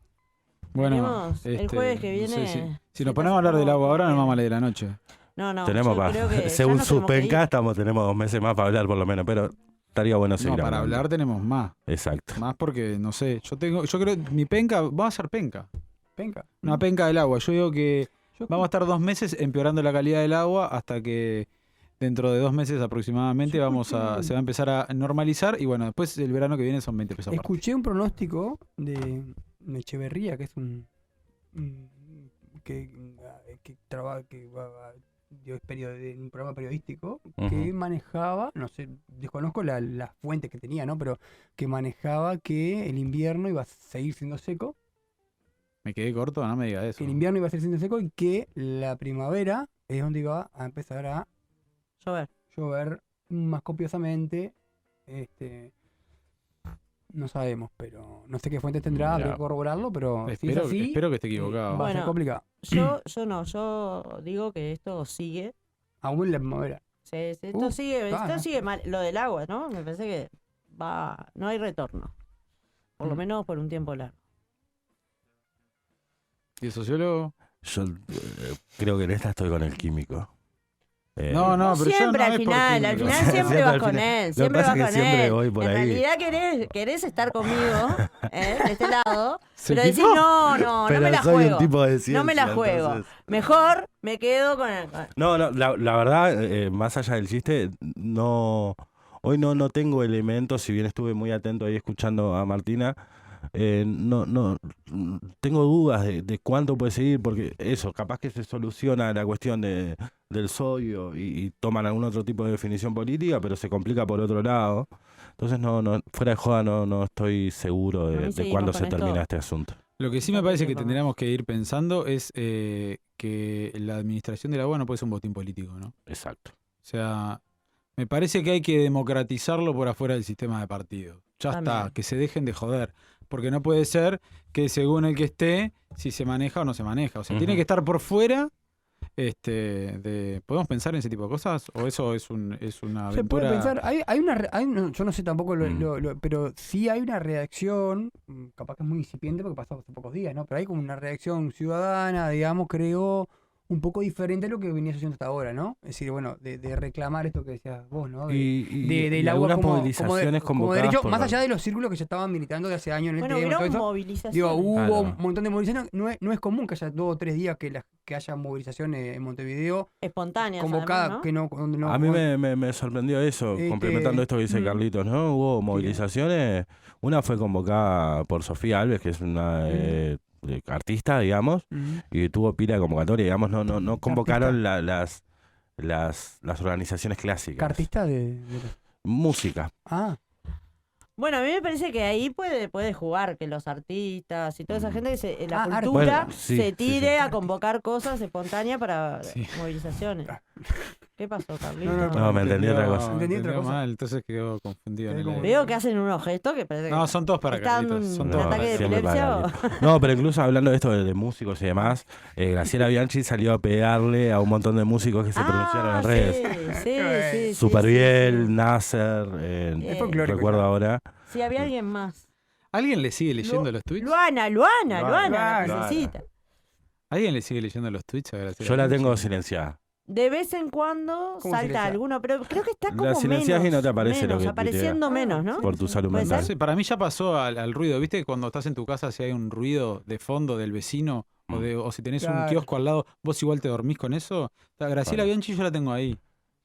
Bueno, Tenemos el jueves que no sé viene, si nos ponemos a hablar del agua ahora, nos vamos a leer de la noche. No, tenemos yo creo que ya según nos su tenemos que ir. penca, tenemos 2 meses más para hablar por lo menos, pero estaría bueno seguir No, para hablando. hablar tenemos más. Exacto. Más porque, no sé, yo creo, mi penca, va a ser penca. Penca. Una penca del agua. Yo digo que vamos a estar 2 meses empeorando la calidad del agua hasta que dentro de 2 meses aproximadamente se va a empezar a normalizar y bueno, después el verano que viene son 20 pesos. aparte. Escuché un pronóstico de Echeverría, que es que dio en un programa periodístico que manejaba, no sé, desconozco la fuente que tenía, ¿no? Pero que manejaba que el invierno iba a seguir siendo seco. Me quedé corto, no me diga eso. Que el invierno iba a seguir siendo seco y que la primavera es donde iba a empezar a llover más copiosamente. No sabemos, pero no sé qué fuentes tendrá, habría que corroborarlo, pero si es así, espero que esté equivocado. va a ser complicado. Yo digo que esto sigue. Aún en la primavera. Sí, esto sigue mal. Lo del agua, ¿no? Me parece que no hay retorno. Por lo menos por un tiempo largo. ¿Y el sociólogo? Yo creo que en esta estoy con el químico. No, pero siempre yo no al es por final, al químico. final siempre vas al con final. él, Lo que siempre pasa vas es con que siempre él. voy por en ahí. realidad querés estar conmigo, de este lado, ¿Se pero decís, picó? no Pero me la soy un juego. tipo de No me la ciencia, juego. entonces. Mejor me quedo con el... No, la verdad, más allá del chiste, hoy no tengo elementos, si bien estuve muy atento ahí escuchando a Martina, no tengo dudas de cuánto puede seguir, porque eso, capaz que se soluciona la cuestión del sodio y toman algún otro tipo de definición política, pero se complica por otro lado. Entonces, fuera de joda, no estoy seguro de cuándo se termina este asunto. Lo que sí me parece que tendríamos que ir pensando es que la administración del agua no puede ser un botín político, ¿no? Exacto. O sea, me parece que hay que democratizarlo por afuera del sistema de partidos. Ya También. está, que se dejen de joder. Porque no puede ser que según el que esté, si se maneja o no se maneja. O sea, tiene que estar por fuera. ¿Podemos pensar en ese tipo de cosas? ¿O eso es una aventura? Se puede pensar, yo no sé tampoco, pero sí hay una reacción, capaz que es muy incipiente porque pasó hace pocos días, ¿no? Pero hay como una reacción ciudadana, digamos, creo, un poco diferente a lo que venía haciendo hasta ahora, ¿no? Es decir, bueno, de reclamar esto que decías vos, ¿no? Del agua algunas como movilizaciones como convocadas derecho, por más allá de los círculos que ya estaban militando de hace años en el Bueno, tema. hubieron todo eso. movilizaciones. Digo, hubo Claro. un montón de movilizaciones. No es común que haya 2 o 3 días que haya movilizaciones en Montevideo. Espontáneas, Convocadas, además, ¿no? que no, donde no. A mí me sorprendió eso, complementando esto que dice Carlitos, ¿no? Hubo movilizaciones, una fue convocada por Sofía Alves, que es una artista, digamos, y tuvo pila de convocatoria, digamos, no convocaron las organizaciones clásicas. Cartista de Música. Ah. Bueno, a mí me parece que ahí puede jugar que los artistas y toda esa gente, la arte. cultura, Bueno, sí, se sí, tire sí. a convocar cosas espontáneas para movilizaciones. ¿Qué pasó, Carlitos? No, me entendí otra cosa. Entendí otra Entendió cosa. mal, entonces quedó confundido. en el aire. Veo que hacen unos gestos que parece que No, son todos para están Carlitos. Son un todos ataque de siempre epilepsia. para No, pero incluso hablando de esto de músicos y demás, Graciela Bianchi salió a pegarle a un montón de músicos que se pronunciaron en redes. Sí. Superbiel, Nasser, recuerdo ahora. Sí, había alguien más. ¿Alguien le sigue leyendo los tweets? Luana, la necesita. ¿Alguien le sigue leyendo los tweets a Graciela? Yo la tengo Bianchi? silenciada. De vez en cuando ¿Cómo salta silenciar? alguno, pero creo que está como La silenciás menos. y no te aparece lo que apareciendo tuitea. menos, ¿no? Por tu salud ¿Puede mental. ser? Sí, para mí ya pasó al ruido. ¿Viste? Cuando estás en tu casa, si hay un ruido de fondo del vecino o si tenés un Claro. kiosco al lado, vos igual te dormís con eso. Graciela Vale. Bianchi yo la tengo ahí.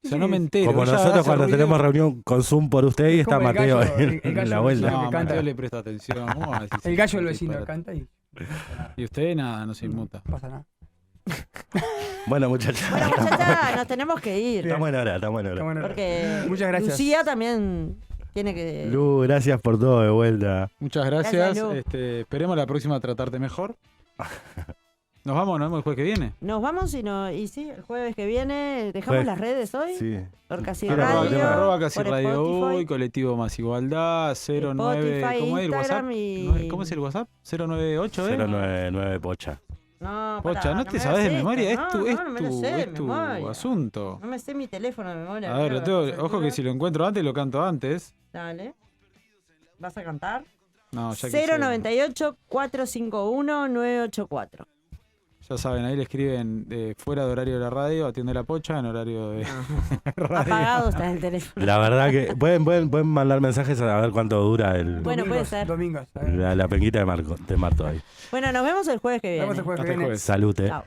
O sea, Sí, no me entero. Como ella nosotros hace cuando ruido. tenemos reunión con Zoom por usted y Es está como el Mateo gallo, en el gallo la del vuelta. vecino. No, que canta. Mateo le presta atención. ¿Cómo va a decir El ese gallo del vecino disparate? canta y Y usted nada, no se inmuta. no pasa nada. Bueno, muchachos. Bueno, muchachas, nos tenemos que ir. Está buena hora, está buena hora. Está bueno. Porque Muchas gracias. Lucía también tiene que... Lu, gracias por todo de vuelta. Muchas gracias. Gracias, Lu. Esperemos la próxima tratarte mejor. Nos vamos el jueves que viene. Nos vamos y sí, el jueves que viene. ¿Dejamos las redes hoy? Sí. Por Casi Arroba Radio. Casi por Radio Spotify. Hoy, Colectivo Más Igualdad, 09. Spotify, ¿Cómo es el WhatsApp? Instagram y- ¿Cómo es el WhatsApp? 098, 099 Pocha. No, Pocha, pará, ¿no me te lo sabes de sé memoria? esto. Es tu, No, es no me lo tu, sé de es tu memoria. asunto. No me sé mi teléfono de memoria. A ver, creo, lo tengo- a esta ojo que altura. si lo encuentro antes, lo canto antes. Dale. ¿Vas a cantar? No, ya quisiera. 098-451-984. Ya saben, ahí le escriben fuera de horario de la radio, atiende la Pocha en horario de radio. Apagado está el teléfono. La verdad que pueden mandar mensajes a ver cuánto dura Bueno, puede ser. Domingos. la penquita de Marto ahí. Bueno, nos vemos el jueves que viene. Nos vemos el jueves que Hasta el viene. jueves. Salute. Chao.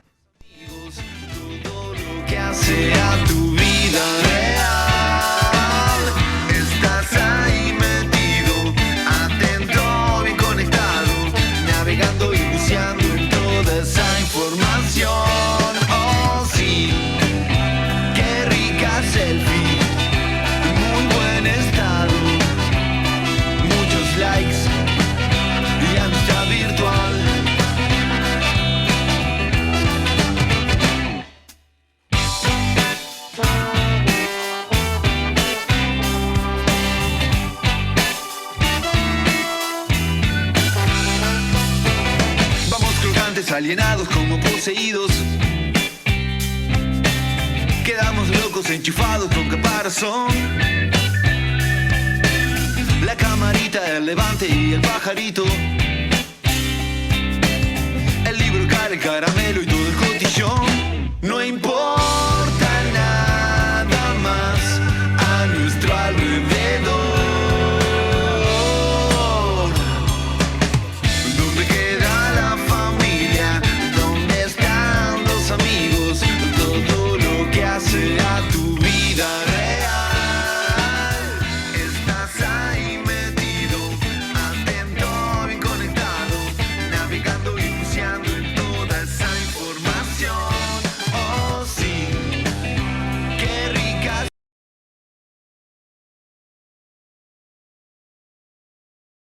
Que hace a tu vida real. Estás ahí metido, atento, bien conectado, navegando y buceando en toda esa información. Oh sí, qué rica selfie, muy buen estado, muchos likes y amistad virtual. Alienados como poseídos, quedamos locos enchufados con caparazón. La camarita, el levante y el pajarito, el libro, cara, el caramelo y todo el cotillón. No importa.